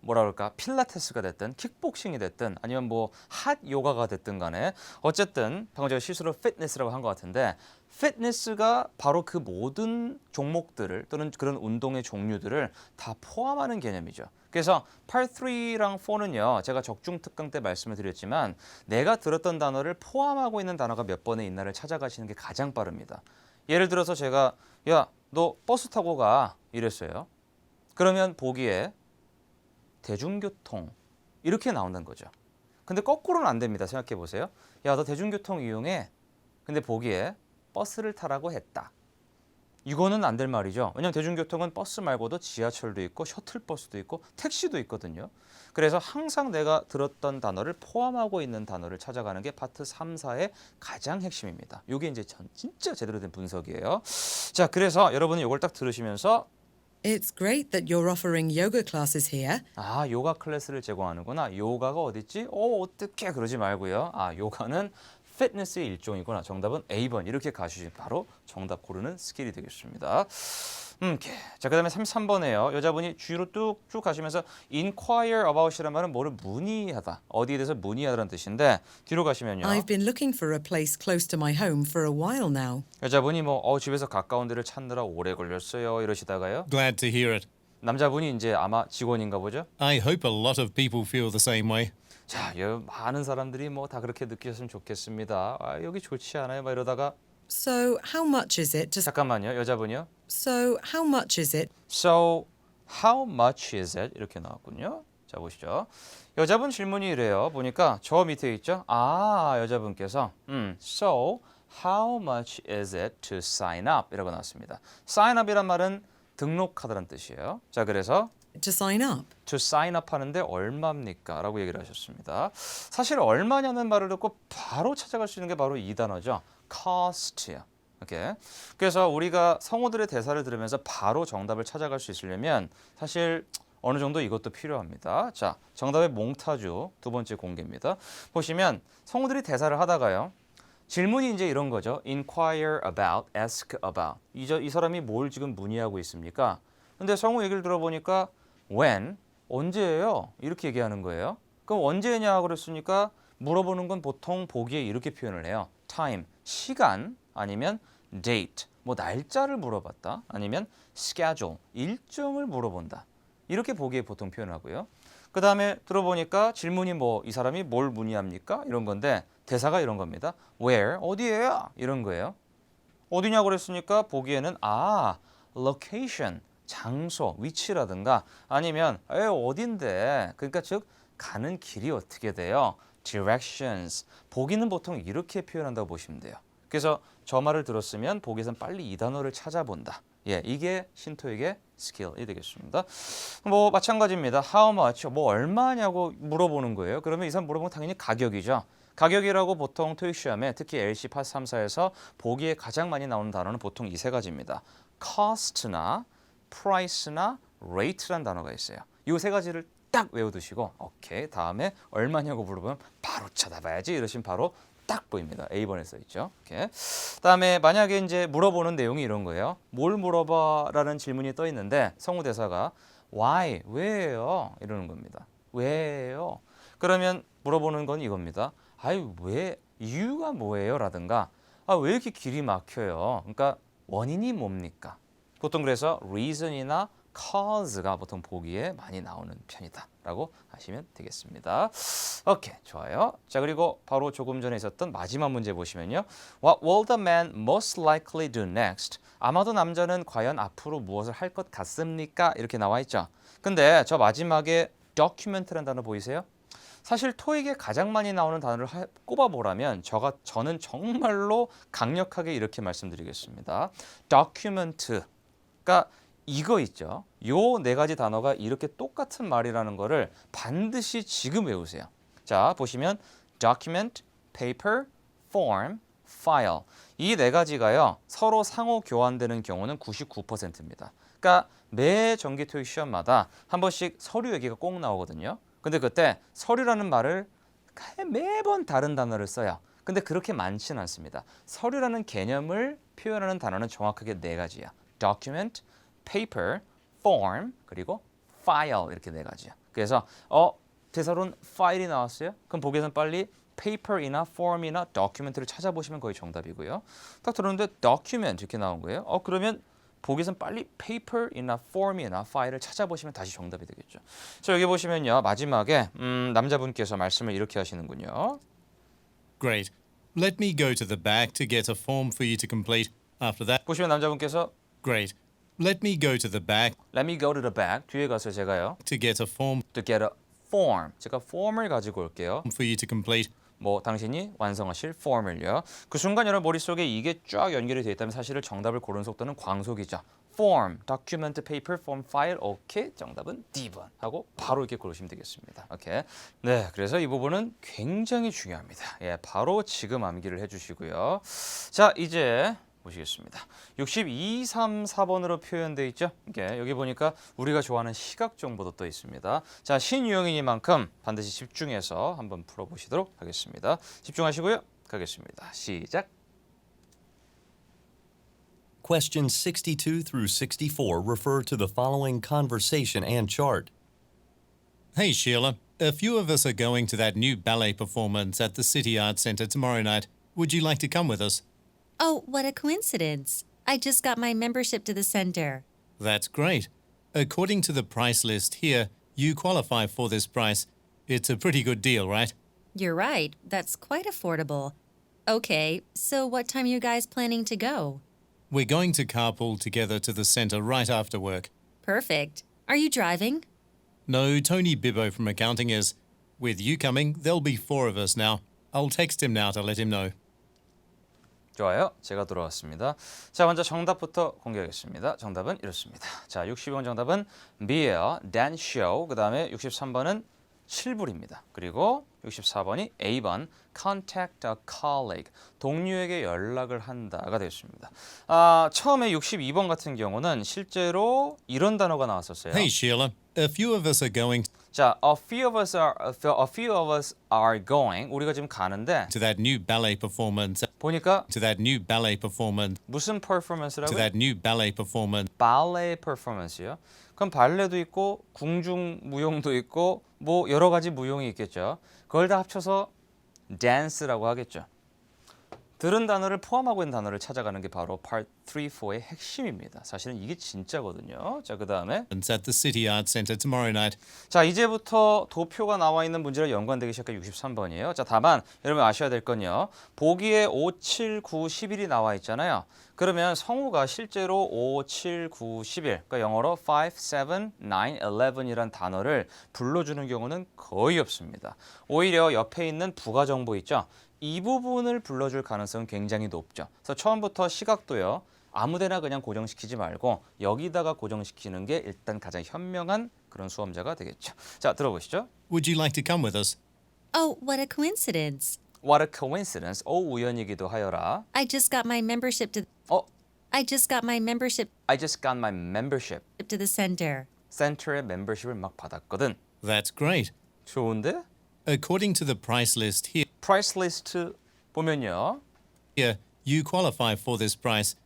뭐라 그럴까 필라테스가 됐든 킥복싱이 됐든 아니면 핫 요가가 됐든 간에 어쨌든 방금 제가 실수로 피트니스라고 한 것 같은데 피트니스가 바로 그 모든 종목들을 또는 그런 운동의 종류들을 다 포함하는 개념이죠. 그래서 Part 3랑 4는요. 제가 적중특강 때 말씀을 드렸지만 내가 들었던 단어를 포함하고 있는 단어가 몇 번에 있나를 찾아가시는 게 가장 빠릅니다. 예를 들어서 제가 야, 너 버스 타고 가 이랬어요. 그러면 보기에 대중교통 이렇게 나온다는 거죠. 근데 거꾸로는 안 됩니다. 생각해 보세요. 야, 너 대중교통 이용해. 근데 보기에 버스를 타라고 했다. 이거는 안 될 말이죠. 왜냐하면 대중교통은 버스 말고도 지하철도 있고 셔틀버스도 있고 택시도 있거든요. 그래서 항상 내가 들었던 단어를 포함하고 있는 단어를 찾아가는 게 파트 3, 4의 가장 핵심입니다. 이게 이제 진짜 제대로 된 분석이에요. 자, 그래서 여러분은 이걸 딱 들으시면서 It's great that you're offering yoga classes here. 아, 요가 클래스를 제공하는구나. 요가가 어딨지? 어떡해 그러지 말고요. 아, 요가는 피트니스의 일종이구나. 정답은 A번 이렇게 가시면 바로 정답 고르는 스킬이 되겠습니다. 오케이. 자, 그다음에 33번에요. 여자분이 주위로 뚝쭉 가시면서 inquire about이란 말은 뭐를 문의하다. 어디에 대해서 문의하다는 뜻인데 뒤로 가시면요. I've been looking for a place close to my home for a while now. 여자분이 집에서 가까운 데를 찾느라 오래 걸렸어요. 이러시다가요. Glad to hear it. 남자분이 이제 아마 직원인가 보죠. I hope a lot of people feel the same way. 자, 많은 사람들이 다 그렇게 느끼셨으면 좋겠습니다. 아, 여기 좋지 않아요? 막 이러다가 So, how much is it to 잠깐만요. 여자분이요. So, how much is it? So, how much is it? 이렇게 나왔군요. 자, 보시죠. 여자분 질문이 이래요. 보니까 저 밑에 있죠. 아, 여자분께서 So, how much is it to sign up? 이라고 나왔습니다. sign up이란 말은 등록하다는 뜻이에요. 자, 그래서 To sign up. to sign up 하는데 얼마입니까? 라고 얘기를 하셨습니다. 사실 얼마냐는 말을 듣고 바로 찾아갈 수 있는 게 바로 이 단어죠. cost요. 오케이. 그래서 우리가 성우들의 대사를 들으면서 바로 정답을 찾아갈 수 있으려면 사실 어느 정도 이것도 필요합니다. 자, 정답의 몽타주 두 번째 공개입니다. 보시면 성우들이 대사를 하다가요. 질문이 이제 이런 거죠. inquire about, ask about. 이 사람이 뭘 지금 문의하고 있습니까? 근데 성우 얘기를 들어보니까 when, 언제예요? 이렇게 얘기하는 거예요. 그럼 언제냐 그랬으니까 물어보는 건 보통 보기에 이렇게 표현을 해요. time, 시간 아니면 date, 날짜를 물어봤다. 아니면 schedule, 일정을 물어본다. 이렇게 보기에 보통 표현을 하고요. 그 다음에 들어보니까 질문이 이 사람이 뭘 문의합니까? 이런 건데 대사가 이런 겁니다. where, 어디에요? 이런 거예요. 어디냐고 그랬으니까 보기에는 location, 장소, 위치라든가 아니면 어딘데? 그러니까 즉 가는 길이 어떻게 돼요? directions. 보기는 보통 이렇게 표현한다고 보시면 돼요. 그래서 저 말을 들었으면 보기에선 빨리 이 단어를 찾아본다. 예, 이게 신토익의 스킬이 되겠습니다. 마찬가지입니다. How much, 얼마냐고 물어보는 거예요. 그러면 이 사람 물어보면 당연히 가격이죠. 가격이라고 보통 토익 시험에 특히 LC 파 3, 4에서 보기에 가장 많이 나오는 단어는 보통 이 세 가지입니다. cost나 price나 rate라는 단어가 있어요. 이 세 가지를 딱 외워두시고 오케이 다음에 얼마냐고 물어보면 바로 찾아봐야지 이러시면 바로 딱 보입니다. A번에 써있죠. 오케이. 그다음에 만약에 이제 물어보는 내용이 이런 거예요. 뭘 물어봐라는 질문이 떠 있는데 성우 대사가 why, 왜요? 이러는 겁니다. 왜요? 그러면 물어보는 건 이겁니다. 왜 이유가 뭐예요? 라든가 왜 이렇게 길이 막혀요? 그러니까 원인이 뭡니까? 보통 그래서 reason이나 cause가 보통 보기에 많이 나오는 편이다 라고 하시면 되겠습니다. 오케이, 좋아요. 자, 그리고 바로 조금 전에 있었던 마지막 문제 보시면요. What will the man most likely do next? 아마도 남자는 과연 앞으로 무엇을 할 것 같습니까? 이렇게 나와 있죠. 근데 저 마지막에 document라는 단어 보이세요? 사실 토익에 가장 많이 나오는 단어를 꼽아보라면 저는 정말로 강력하게 이렇게 말씀드리겠습니다. document. 그러니까 이거 있죠. 요 네 가지 단어가 이렇게 똑같은 말이라는 거를 반드시 지금 외우세요. 자, 보시면 document, paper, form, file. 이 네 가지가요. 서로 상호 교환되는 경우는 99%입니다. 그러니까 매 정기 토익 시험마다 한 번씩 서류 얘기가 꼭 나오거든요. 근데 그때 서류라는 말을 매번 다른 단어를 써요. 근데 그렇게 많지는 않습니다. 서류라는 개념을 표현하는 단어는 정확하게 네 가지야. document, paper, form, 그리고 file 이렇게 네 가지야. 그래서 대사로는 파일이 나왔어요. 그럼 보기에선 빨리 paper이나 form이나 document를 찾아보시면 거의 정답이고요. 딱 들었는데 document 이렇게 나온 거예요. 그러면 보기에선 빨리 paper이나 form이나 file을 찾아보시면 다시 정답이 되겠죠. 자, 여기 보시면요. 마지막에 남자분께서 말씀을 이렇게 하시는군요. Great. Let me go to the back to get a form for you to complete. After that, 보시면 남자분께서 great. Let me go to the back Let me go to the back. 뒤에 가서 제가요. to get a form To get a form. 제가 form을 가지고 올게요. for you to complete. 뭐 당신이 완성하실 form을요. 그 순간 여러분 머릿속에 이게 쫙 연결이 되어 있다면 사실은 정답을 고르는 속도는 광속이죠. form, document, paper, form, file. 오케이. 정답은 D번 하고 바로 이렇게 고르시면 되겠습니다. 오케이. 네, 그래서 이 부분은 굉장히 중요합니다. 예, 바로 지금 암기를 해주시고요. 자, 이제 보시겠습니다. 62, 3, 4번으로 표현되어 있죠. 여기 보니까 우리가 좋아하는 시각 정보도 또 있습니다. 자, 신유형이니만큼 반드시 집중해서 한번 풀어보시도록 하겠습니다. 집중하시고요. 가겠습니다. 시작. Questions 62 through 64 refer to the following conversation and chart. Hey, Sheila. A few of us are going to that new ballet performance at the City Arts Centre tomorrow night. Would you like to come with us? Oh, what a coincidence. I just got my membership to the center. That's great. According to the price list here, you qualify for this price. It's a pretty good deal, right? You're right. That's quite affordable. Okay, so what time are you guys planning to go? We're going to carpool together to the centre right after work. Perfect. Are you driving? No, Tony Bibbo from accounting is. With you coming, there'll be 4 of us now. I'll text him now to let him know. 좋아요. 제가 돌아왔습니다. 자, 먼저 정답부터 공개하겠습니다. 정답은 이렇습니다. 자, 62번 정답은 Beer, Dan Show. 그 다음에 63번은 실불입니다. 그리고 64번이 A번 Contact a colleague. 동료에게 연락을 한다가 되었습니다. 처음에 62번 같은 경우는 실제로 이런 단어가 나왔었어요. Hey, Sheila. A few of us are going 자, a few of us are going. 우리가 지금 가는데 to that new ballet performance. 보니까 To that new ballet performance. 무슨 To 퍼포먼스라고요? that new ballet performance. 발레 퍼포먼스요. 그럼 발레도 있고 궁중 무용도 있고 뭐 여러 가지 무용이 있겠죠. 그걸 다 합쳐서 댄스라고 하겠죠. 들은 단어를 포함하고 있는 단어를 찾아가는 게 바로 Part 3, 4의 핵심입니다. 사실은 이게 진짜거든요. 자, 그 다음에 At the City Arts Centre tomorrow night. 자, 이제부터 도표가 나와 있는 문제랑 연관되기 시작한 63번이에요. 자, 다만 여러분 아셔야 될 건요. 보기에 5, 7, 9, 11이 나와 있잖아요. 그러면 성우가 실제로 5, 7, 9, 11, 그러니까 영어로 5, 7, 9, 11이란 단어를 불러주는 경우는 거의 없습니다. 오히려 옆에 있는 부가 정보 있죠. 이 부분을 불러줄 가능성은 굉장히 높죠. 그래서 처음부터 시각도요. 아무데나 그냥 고정시키지 말고 여기다가 고정시키는 게 일단 가장 현명한 그런 수험자가 되겠죠. 자, 들어보시죠. Would you like to come with us? Oh, what a coincidence. What a coincidence. 우연이기도 하여라. I just got my membership to I just got my membership to the center. 센터의 멤버십을 막 받았거든. That's great. 좋은데? According to the price list 프라이스 리스트 보면요. here, you qualify for this price.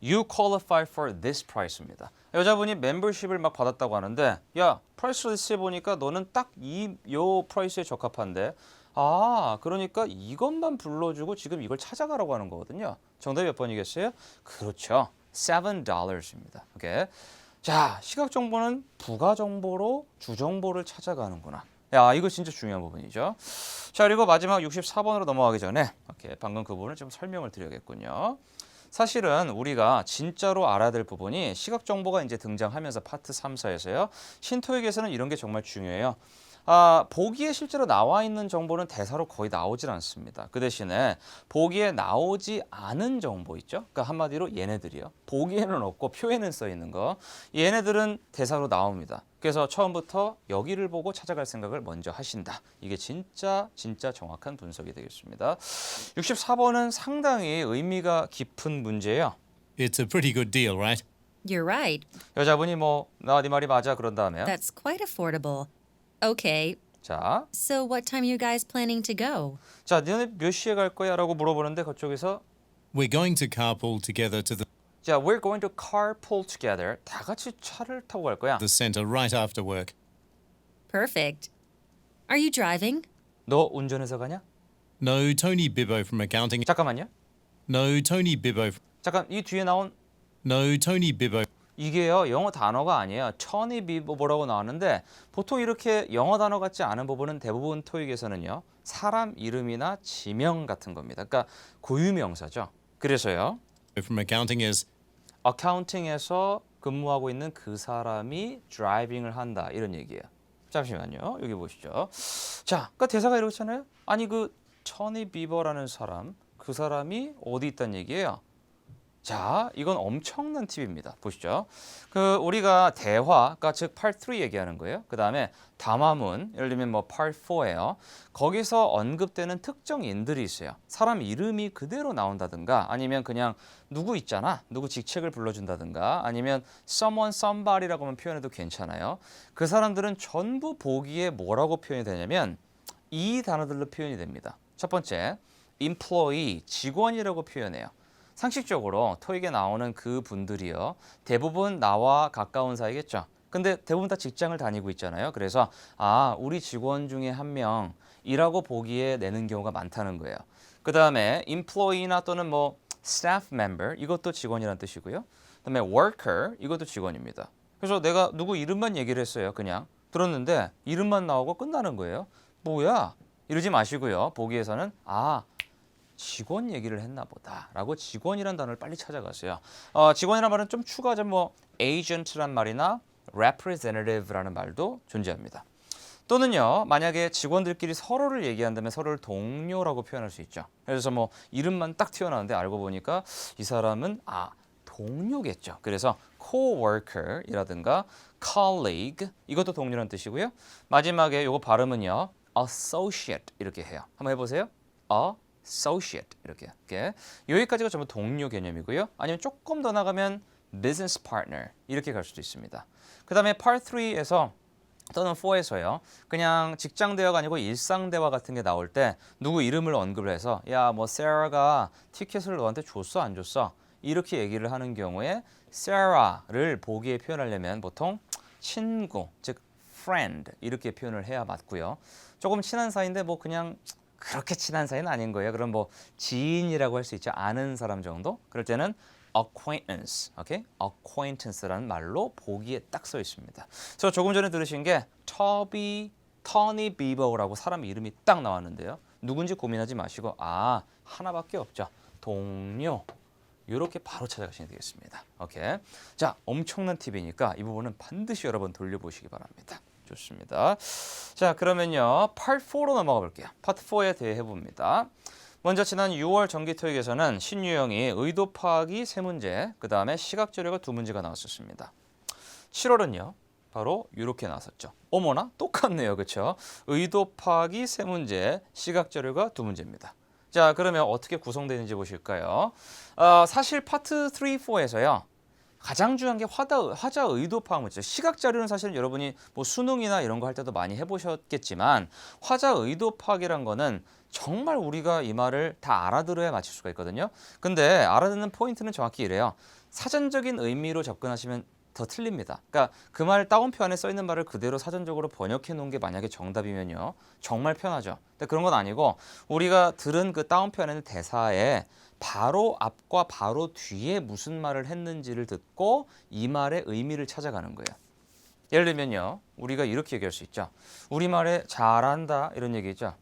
You qualify for this price입니다. 여자분이 멤버십을 막 받았다고 하는데 야, 프라이스 리스트에 보니까 너는 딱 요 프라이스에 적합한데 그러니까 이것만 불러주고 지금 이걸 찾아가라고 하는 거거든요. 정답이 몇 번이겠어요? 그렇죠. $7입니다. 오케이. 자, 시각 정보는 부가 정보로 주 정보를 찾아가는구나. 야, 이거 진짜 중요한 부분이죠. 자, 그리고 마지막 64번으로 넘어가기 전에 방금 그 부분을 좀 설명을 드려야겠군요. 사실은 우리가 진짜로 알아야 될 부분이 시각 정보가 이제 등장하면서 파트 3, 4에서요. 신토익에서는 이런 게 정말 중요해요. 보기에 실제로 나와 있는 정보는 대사로 거의 나오질 않습니다. 그 대신에 보기에 나오지 않은 정보 있죠? 그러니까 한마디로 얘네들이요. 보기에는 없고 표에는 써 있는 거. 얘네들은 대사로 나옵니다. 그래서 처음부터 여기를 보고 찾아갈 생각을 먼저 하신다. 이게 진짜 정확한 분석이 되겠습니다. 64번은 상당히 의미가 깊은 문제예요. It's a pretty good deal, right? You're right. 여자분이 나 네 말이 맞아 그런 다음에요. That's quite affordable. Okay, 자, so what time are you guys planning to go? 자, 너네 몇 시에 갈 거야? 라고 물어보는데 그쪽에서 We're going to carpool together to 자, we're going to carpool together. 다 같이 차를 타고 갈 거야. the centre right after work. Perfect. Are you driving? 너 운전해서 가냐? No, Tony Bibbo from accounting. 잠깐만요. No, Tony Bibbo. 잠깐, 이 뒤에 나온 No, Tony Bibbo. 이게요, 영어 단어가 아니에요. 천이 비보라고 나왔는데 보통 이렇게 영어 단어 같지 않은 부분은 대부분 토익에서는요. 사람 이름이나 지명 같은 겁니다. 그러니까 고유명사죠. 그래서요. From accounting is 어카운팅에서 근무하고 있는 그 사람이 드라이빙을 한다. 이런 얘기예요. 잠시만요. 여기 보시죠. 자, 그러니까 대사가 이렇잖아요. 아니 터니 비버라는 사람, 그 사람이 어디 있다는 얘기예요? 자, 이건 엄청난 팁입니다. 보시죠. 우리가 대화, 그러니까 즉 part 3 얘기하는 거예요. 그 다음에 담화문, 예를 들면 뭐 part 4예요. 거기서 언급되는 특정인들이 있어요. 사람 이름이 그대로 나온다든가, 아니면 그냥 누구 있잖아, 누구 직책을 불러준다든가, 아니면 someone, somebody라고 하면 표현해도 괜찮아요. 그 사람들은 전부 보기에 뭐라고 표현이 되냐면 이 단어들로 표현이 됩니다. 첫 번째, employee, 직원이라고 표현해요. 상식적으로 토익에 나오는 그 분들이요, 대부분 나와 가까운 사이겠죠. 근데 대부분 다 직장을 다니고 있잖아요. 그래서 우리 직원 중에 한 명이라고 보기에 내는 경우가 많다는 거예요. 그 다음에 employee나 또는 뭐 staff member, 이것도 직원이라는 뜻이고요. 그 다음에 worker, 이것도 직원입니다. 그래서 내가 누구 이름만 얘기를 했어요. 그냥 들었는데 이름만 나오고 끝나는 거예요. 뭐야? 이러지 마시고요. 보기에서는 직원 얘기를 했나 보다라고 직원이란 단어를 빨리 찾아가세요. 직원이란 말은 좀 추가하자면 뭐 agent란 말이나 representative라는 말도 존재합니다. 또는요, 만약에 직원들끼리 서로를 얘기한다면 서로를 동료라고 표현할 수 있죠. 그래서 뭐 이름만 딱 튀어나오는데 알고 보니까 이 사람은 동료겠죠. 그래서 coworker이라든가 colleague, 이것도 동료라는 뜻이고요. 마지막에 요거 발음은요, associate 이렇게 해요. 한번 해보세요. associate 이렇게. 여기까지가 전부 동료 개념이고요. 아니면 조금 더 나가면 business partner 이렇게 갈 수도 있습니다. 그 다음에 part 3에서 또는 4에서요, 그냥 직장 대화가 아니고 일상 대화 같은 게 나올 때 누구 이름을 언급을 해서 야, 뭐 세라가 티켓을 너한테 줬어 안 줬어? 이렇게 얘기를 하는 경우에 세라를 보기에 표현하려면 보통 친구, 즉 friend 이렇게 표현을 해야 맞고요. 조금 친한 사이인데 뭐 그냥 그렇게 친한 사이는 아닌 거예요. 그럼 뭐 지인이라고 할 수 있죠. 아는 사람 정도? 그럴 때는 acquaintance, acquaintance라는 말로 보기에 딱 써 있습니다. 그래서 조금 전에 들으신 게 터니 비버라고 사람 이름이 딱 나왔는데요. 누군지 고민하지 마시고 하나밖에 없죠. 동료. 이렇게 바로 찾아가시면 되겠습니다. 자, 엄청난 팁이니까 이 부분은 반드시 여러 번 돌려보시기 바랍니다. 좋습니다. 자, 그러면요, Part 4로 넘어가 볼게요. Part 4에 대해 해봅니다. 먼저 지난 6월 정기 토익에서는 신유형이 의도 파악이 3문제, 그 다음에 시각 자료가 2문제가 나왔었습니다. 7월은요, 바로 이렇게 나왔었죠. 어머나, 똑같네요, 그렇죠? 의도 파악이 3문제, 시각 자료가 2문제입니다. 자, 그러면 어떻게 구성되는지 보실까요? 사실 파트 3, 4에서요. 가장 중요한 게 화자 의도 파악 문제. 시각 자료는 사실 여러분이 뭐 수능이나 이런 거 할 때도 많이 해보셨겠지만 화자 의도 파악이란 거는 정말 우리가 이 말을 다 알아들어야 맞힐 수가 있거든요. 근데 알아듣는 포인트는 정확히 이래요. 사전적인 의미로 접근하시면 더 틀립니다. 그러니까 그 말 따옴표 안에 써 있는 말을 그대로 사전적으로 번역해 놓은 게 만약에 정답이면요, 정말 편하죠. 근데 그런 건 아니고 우리가 들은 그 따옴표 안에 있는 대사에 바로 앞과 바로 뒤에 무슨 말을 했는지를 듣고 이 말의 의미를 찾아가는 거예요. 예를 들면요, 우리가 이렇게 얘기할 수 있죠. 우리말에 잘한다 이런 얘기죠.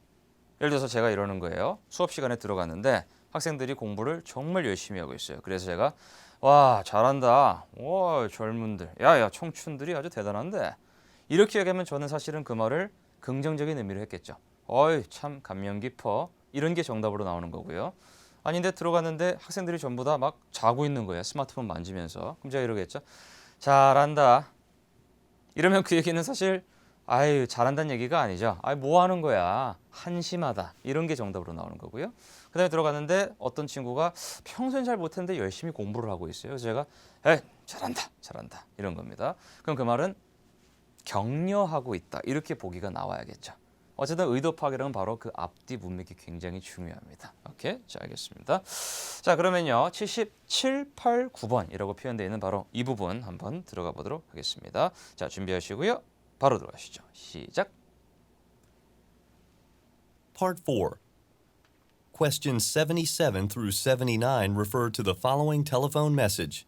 예를 들어서 제가 이러는 거예요. 수업 시간에 들어갔는데 학생들이 공부를 정말 열심히 하고 있어요. 그래서 제가 와, 잘한다. 와, 젊은들. 야, 청춘들이 아주 대단한데. 이렇게 얘기하면 저는 사실은 그 말을 긍정적인 의미로 했겠죠. 어이, 참 감명 깊어. 이런 게 정답으로 나오는 거고요. 아닌데 들어갔는데 학생들이 전부 다 막 자고 있는 거예요. 스마트폰 만지면서. 그럼 제가 이러겠죠. 잘한다. 이러면 그 얘기는 사실 잘한다는 얘기가 아니죠. 뭐 하는 거야. 한심하다. 이런 게 정답으로 나오는 거고요. 그 다음에 들어갔는데 어떤 친구가 평소엔 잘 못했는데 열심히 공부를 하고 있어요. 그래서 제가 잘한다. 이런 겁니다. 그럼 그 말은 격려하고 있다. 이렇게 보기가 나와야겠죠. 어쨌든 의도 파악이라는 바로 그 앞뒤 문맥이 굉장히 중요합니다. 자, 알겠습니다. 자, 그러면요, 77, 8, 9번이라고 표현되어 있는 바로 이 부분 한번 들어가 보도록 하겠습니다. 자, 준비하시고요. 바로 들어가시죠. 시작. Part 4. Questions 77 through 79 refer to the following telephone message.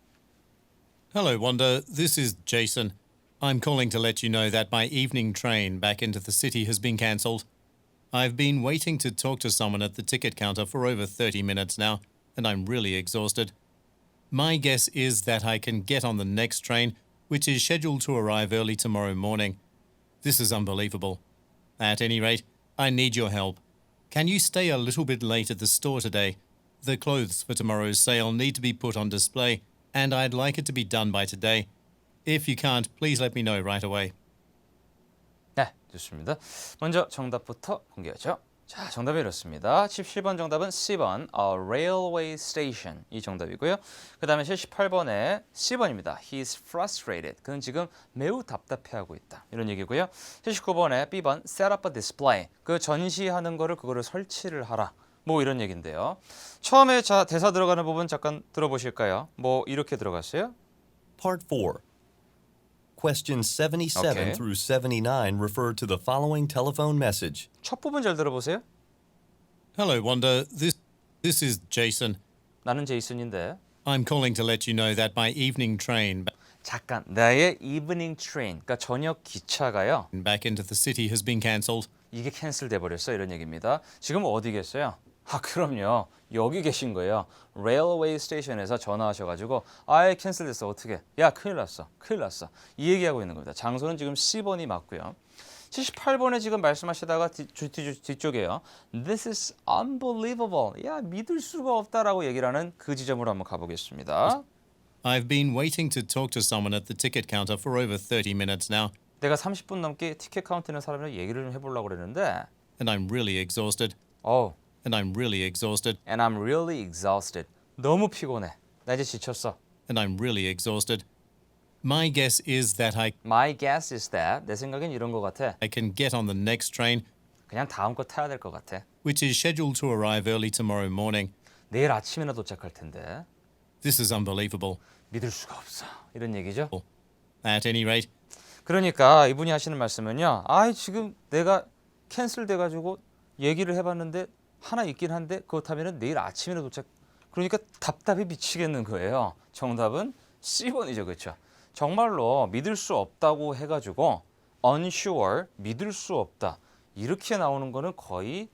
Hello, Wanda. This is Jason. I'm calling to let you know that my evening train back into the city has been cancelled. I've been waiting to talk to someone at the ticket counter for over 30 minutes now, and I'm really exhausted. My guess is that I can get on the next train, which is scheduled to arrive early tomorrow morning. This is unbelievable. At any rate, I need your help. Can you stay a little bit late at the store today? The clothes for tomorrow's sale need to be put on display, and I'd like it to be done by today. If you can't, please let me know right away. 네, 좋습니다. 먼저 정답부터 공개하죠. 자, 정답이 이렇습니다. 17번 정답은 C번 A railway station 이 정답이고요. 그 다음에 78번에 C번입니다. He's frustrated. 그는 지금 매우 답답해하고 있다. 이런 얘기고요. 79번에 B번 Set up a display. 그 전시하는 거를 그거를 설치를 하라. 뭐 이런 얘기인데요. 처음에 자 대사 들어가는 부분 잠깐 들어보실까요? 뭐 이렇게 들어갔어요. Part 4. Questions 77 Okay. through 79 refer to the following telephone message. 첫 부분 잘 들어보세요. Hello, Wanda. This is Jason. 나는 제이슨인데. I'm calling to let you know that my evening train 잠깐 나의 이브닝 트레인, 그러니까 저녁 기차가요. back into the city has been cancelled. 이게 캔슬돼 버렸어 이런 얘기입니다. 지금 어디 계세요? 아 그럼요 여기 계신 거예요. 레일웨이 스테이션에서 전화하셔가지고 아예 캔슬됐어 어떻게? 야 큰일 났어 큰일 났어 이 얘기하고 있는 겁니다. 장소는 지금 C번이 맞고요. 78번에 지금 말씀하시다가 뒤쪽에요. This is unbelievable. 야 믿을 수가 없다라고 얘기를 하는 그 지점으로 한번 가보겠습니다. I've been waiting to talk to someone at the ticket counter for over 30 minutes now, 내가 30분 넘게 티켓 카운트 있는 사람이랑 얘기를 좀 해보려고 그랬는데 and I'm really exhausted. And I'm really exhausted. And I'm really exhausted. 너무 피곤해. 나 이제 지쳤어. And I'm really exhausted. My guess is that My guess is that 내 생각엔 이런 것 같아. I can get on the next train, 그냥 다음 거 타야 될 것 같아. which is scheduled to arrive early tomorrow morning. 내일 아침이나 도착할 텐데. This is unbelievable. 믿을 수가 없어. 이런 얘기죠. At any rate, 그러니까 이분이 하시는 말씀은요. 아이 지금 내가 캔슬 돼가지고 얘기를 해봤는데 하나 있긴 한데 그렇다면 내일 아침이나 도착. 그러니까 답답해 미치겠는 거예요. 정답은 C번이죠. 그렇죠? 정말로 믿을 수 없다고 해가지고 unsure, 믿을 수 없다. 이렇게 나오는 거는 거의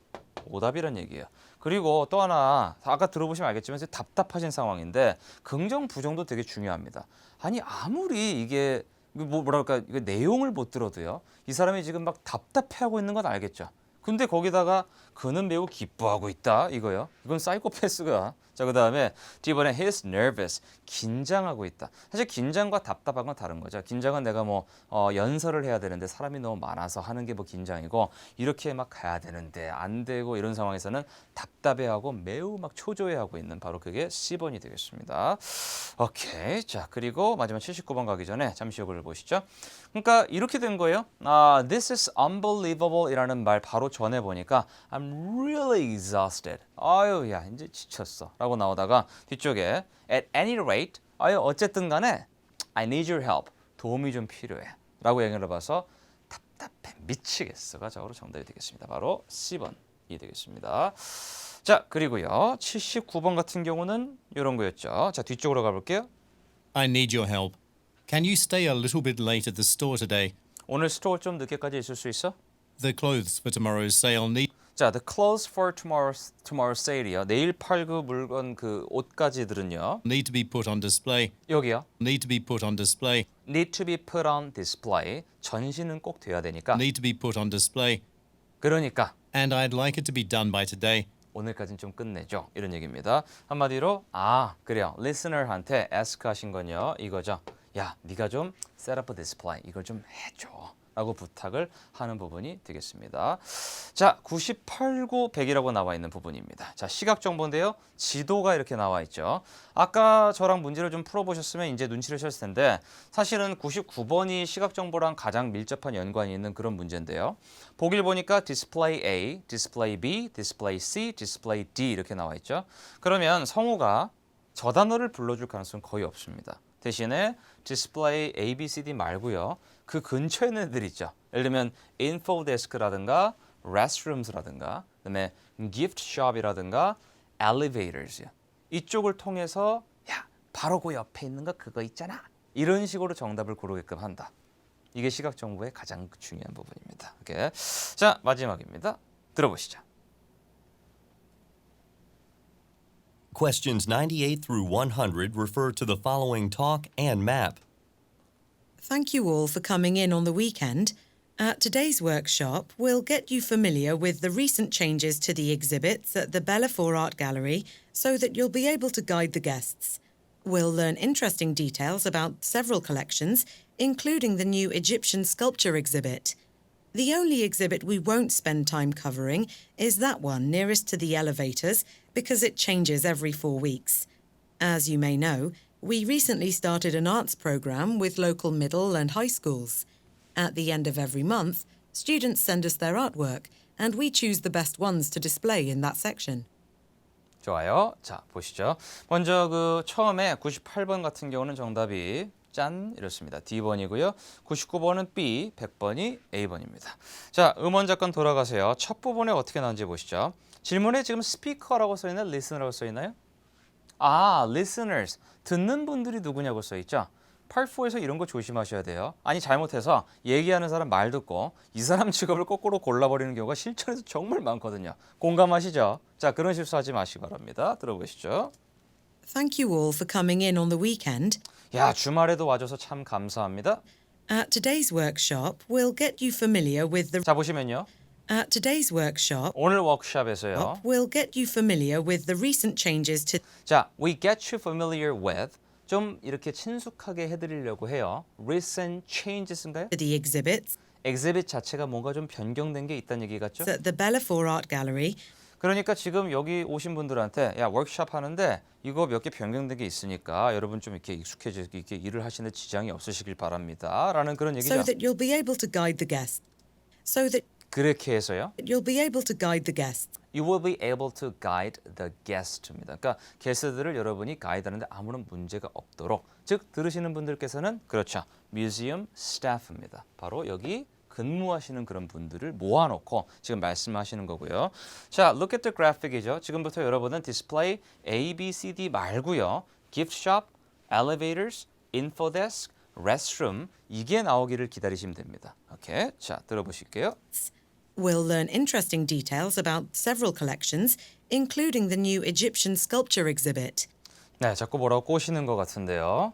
오답이란 얘기예요. 그리고 또 하나 아까 들어보시면 알겠지만 답답하신 상황인데 긍정 부정도 되게 중요합니다. 아니 아무리 이게 뭐랄까 이게 내용을 못 들어도요. 이 사람이 지금 막 답답해하고 있는 건 알겠죠. 근데 거기다가 그는 매우 기뻐하고 있다 이거요. 이건 사이코패스가. 자 그다음에 D번에 he's nervous. 긴장하고 있다. 사실 긴장과 답답한 건 다른 거죠. 긴장은 내가 뭐 연설을 해야 되는데 사람이 너무 많아서 하는 게 뭐 긴장이고 이렇게 막 가야 되는데 안 되고 이런 상황에서는 답답해하고 매우 막 초조해하고 있는 바로 그게 C번이 되겠습니다. 오케이. 자 그리고 마지막 79번 가기 전에 잠시 요거를 보시죠. 그러니까 이렇게 된 거예요. This is unbelievable 이라는 말 바로 전에 보니까 I'm really exhausted. 아유 야 이제 지쳤어 라고 나오다가 뒤쪽에 at any rate 아유 어쨌든 간에 I need your help. 도움이 좀 필요해 라고 얘기를 해봐서 답답해 미치겠어가 저로 정답이 되겠습니다. 바로 C번이 되겠습니다. 자 그리고요 79번 같은 경우는 이런 거였죠. 자 뒤쪽으로 가볼게요. I need your help. Can you stay a little bit late at the store today? 오늘 스토어 좀 늦게까지 있을 수 있어? The clothes for tomorrow's sale need 자, the clothes for tomorrow's sale이요. 내일 팔 그 물건 그 옷가지들은요. to be put on display. 여기요. Need to be put on display. Need to be put on display. 전시는 꼭 돼야 되니까. Need to be put on display. 그러니까 And I'd like it to be done by today. 오늘까지는 좀 끝내죠. 이런 얘기입니다. 한마디로 그래요. listener한테 ask 하신 건요. 이거죠. 야, 네가 좀 set up a display. 이걸 좀 해줘. 라고 부탁을 하는 부분이 되겠습니다. 자, 98구 100이라고 나와 있는 부분입니다. 자, 시각 정보인데요. 지도가 이렇게 나와 있죠. 아까 저랑 문제를 좀 풀어보셨으면 이제 눈치를 채셨을 텐데 사실은 99번이 시각 정보랑 가장 밀접한 연관이 있는 그런 문제인데요. 보길 보니까 display A, display B, display C, display D 이렇게 나와 있죠. 그러면 성우가 저 단어를 불러줄 가능성은 거의 없습니다. 대신에 display A, B, C, D 말고요. 그 근처에 있는 애들 있죠. 예를 들면 infodesk라든가 restrooms라든가 그다음에 gift shop이라든가 elevators 이쪽을 통해서 야 바로 그 옆에 있는 거 그거 있잖아. 이런 식으로 정답을 고르게끔 한다. 이게 시각 정보의 가장 중요한 부분입니다. 오케이. 자 마지막입니다. 들어보시죠. Questions 98 through 100 refer to the following talk and map. Thank you all for coming in on the weekend, At today's workshop, we'll get you familiar with the recent changes to the exhibits at the Bellafour Art Gallery so that you'll be able to guide the guests. We'll learn interesting details about several collections, including the new Egyptian sculpture exhibit. The only exhibit we won't spend time covering is that one nearest to the elevators because it changes every 4 weeks. As you may know, we recently started an arts program with local middle and high schools. At the end of every month, students send us their artwork, and we choose the best ones to display in that section. 좋아요. 자, 보시죠. 먼저 그 처음에 98번 같은 경우는 정답이 짠 이렇습니다. D번이고요. 99번은 B, 100번이 A번입니다. 자, 음원 잠깐 돌아가세요. 첫 부분에 어떻게 나온지 보시죠. 질문에 지금 스피커라고 써 있나요? 리스너라고 써 있나요? 아, listeners. 듣는 분들이 누구냐고 써 있죠. Part 4에서 이런 거 조심하셔야 돼요. 아니 잘못해서 얘기하는 사람 말 듣고 이 사람 직업을 거꾸로 골라버리는 경우가 실전에서 정말 많거든요. 공감하시죠? 자, 그런 실수하지 마시기 바랍니다. 들어보시죠. Thank you all for coming in on the weekend. 야, 주말에도 와줘서 참 감사합니다. At today's workshop, we'll get you familiar with the... 자, 보시면요. At today's workshop, 오늘 워크숍에서요. we'll get you familiar with the recent changes to 자, we get you familiar with 좀 이렇게 친숙하게 해드리려고 해요. Recent changes인가요? the exhibits 엑지빗 자체가 뭔가 좀 변경된 게 있다는 얘기 같죠? at the Bellafour Art Gallery 그러니까 지금 여기 오신 분들한테 야 워크숍 하는데 이거 몇 개 변경된 게 있으니까 여러분 좀 이렇게 익숙해지게 이렇게 일을 하시는데 지장이 없으시길 바랍니다.라는 그런 얘기죠. so that you'll be able to guide the guests. So that 그렇게 해서요. you'll be able to guide the guests. You will be able to guide the guest입니다. 그러니까 게스트들을 여러분이 가이드하는데 아무런 문제가 없도록 즉 들으시는 분들께서는 그렇죠. 뮤지엄 스태프입니다. 바로 여기 근무하시는 그런 분들을 모아놓고 지금 말씀하시는 거고요. 자, look at the graphic이죠. 지금부터 여러분은 디스플레이 A, B, C, D 말고요. gift shop, elevators, info desk, restroom 이게 나오기를 기다리시면 됩니다. 오케이, 자 들어보실게요. We'll learn interesting details about several collections, including the new Egyptian sculpture exhibit. 네, 자꾸 뭐라고 꼬시는 것 같은데요.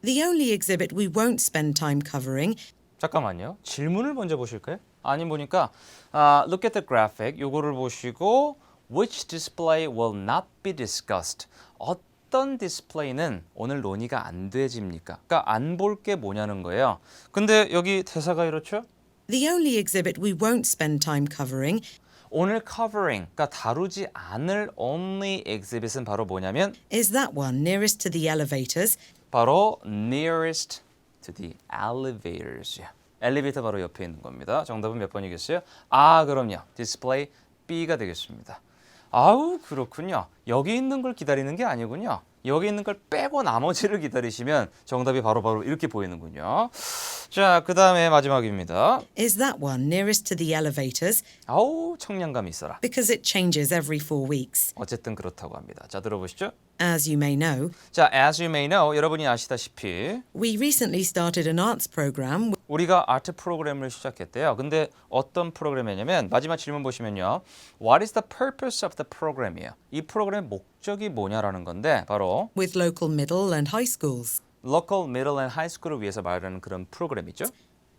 The only exhibit we won't spend time covering 잠깐만요. 질문을 먼저 보실까요? 아니 보니까 look at the graphic. 요거를 보시고 which display will not be discussed. 어떤 디스플레이는 오늘 논의가 안 되집니까? 그러니까 안 볼 게 뭐냐는 거예요. 근데 여기 대사가 이렇죠? The only exhibit we won't spend time covering 오늘 covering, 그러니까 다루지 않을 only exhibit은 바로 뭐냐면 is that one nearest to the elevators 바로 nearest to the elevators. 엘리베이터 바로 옆에 있는 겁니다. 정답은 몇 번이겠어요? 아, 그럼요. 디스플레이 B가 되겠습니다. 아우, 그렇군요. 여기 있는 걸 기다리는 게 아니군요. 여기 있는 걸 빼고 나머지를 기다리시면 정답이 바로 이렇게 보이는군요. 자, 그 다음에 마지막입니다. is that one nearest to the elevators 아우, 청량감 있어라. because it changes every 4 weeks. 어쨌든 그렇다고 합니다. 자, 들어보시죠. As you may know, 자, as you may know, 여러분이 아시다시피 we recently started an arts program 우리가 아트 프로그램을 시작했대요. 근데 어떤 프로그램이냐면 마지막 질문 보시면요. What is the purpose of the program이에요. 이 프로그램의 목적이 뭐냐라는 건데 바로 with local middle and high schools. local, middle and high school을 위해서 말하는 그런 프로그램이죠.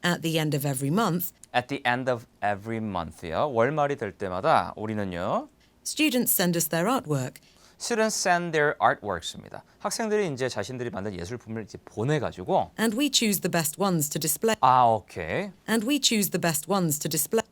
At the end of every month, At the end of every month요. 월말이 될 때마다 우리는요. students send us their artwork Students send their artworks입니다. 학생들이 이제 자신들이 만든 예술품을 이제 보내가지고 and we choose the best ones to display. 오케이. And we choose the best ones to display.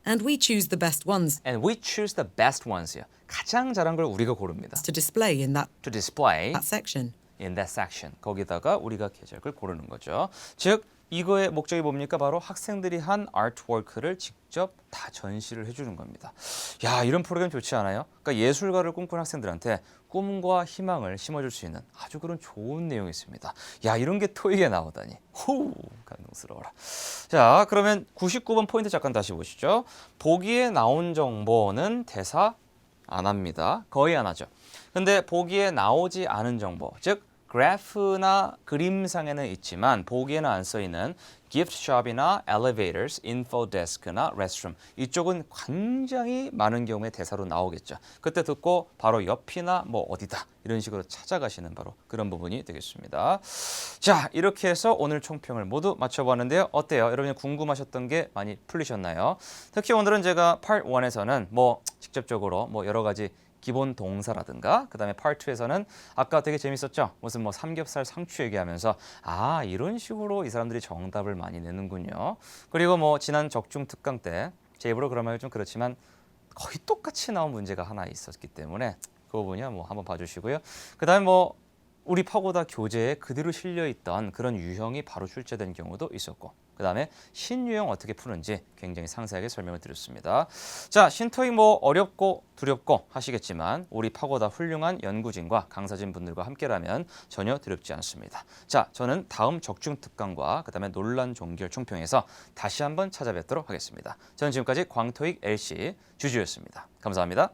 And we choose the best ones And we choose the best ones요. 가장 잘한 걸 우리가 고릅니다. to display in To display that section. in that section. 거기다가 우리가 계절을 고르는 거죠. 즉 이거의 목적이 뭡니까? 바로 학생들이 한 아트워크를 직접 다 전시를 해주는 겁니다. 야, 이런 프로그램 좋지 않아요? 그러니까 예술가를 꿈꾸는 학생들한테 꿈과 희망을 심어줄 수 있는 아주 그런 좋은 내용이 있습니다. 야, 이런 게 토익에 나오다니. 후, 감동스러워라. 자, 그러면 99번 포인트 잠깐 다시 보시죠. 보기에 나온 정보는 대사 안 합니다. 거의 안 하죠. 근데 보기에 나오지 않은 정보, 즉 그래프나 그림상에는 있지만 보기에는 안 써 있는 gift shop이나 elevators, info desk나 restroom 이쪽은 굉장히 많은 경우에 대사로 나오겠죠. 그때 듣고 바로 옆이나 뭐 어디다 이런 식으로 찾아가시는 바로 그런 부분이 되겠습니다. 자, 이렇게 해서 오늘 총평을 모두 맞춰봤는데요. 어때요? 여러분이 궁금하셨던 게 많이 풀리셨나요? 특히 오늘은 제가 Part 1에서는 뭐 직접적으로 뭐 여러 가지 기본 동사라든가 그다음에 Part 2에서는 아까 되게 재밌었죠? 무슨 뭐 삼겹살 상추 얘기하면서 아 이런 식으로 이 사람들이 정답을 많이 내는군요. 그리고 뭐 지난 적중 특강 때 제 입으로 그러면 좀 그렇지만 거의 똑같이 나온 문제가 하나 있었기 때문에 그 부분이요 뭐 한번 봐주시고요. 그다음에 뭐 우리 파고다 교재에 그대로 실려 있던 그런 유형이 바로 출제된 경우도 있었고 그다음에 신유형 어떻게 푸는지 굉장히 상세하게 설명을 드렸습니다. 자, 신토익 뭐 어렵고 두렵고 하시겠지만 우리 파고다 훌륭한 연구진과 강사진 분들과 함께라면 전혀 두렵지 않습니다. 자, 저는 다음 적중 특강과 그다음에 논란 종결 총평에서 다시 한번 찾아뵙도록 하겠습니다. 저는 지금까지 광토익 LC 주주였습니다. 감사합니다.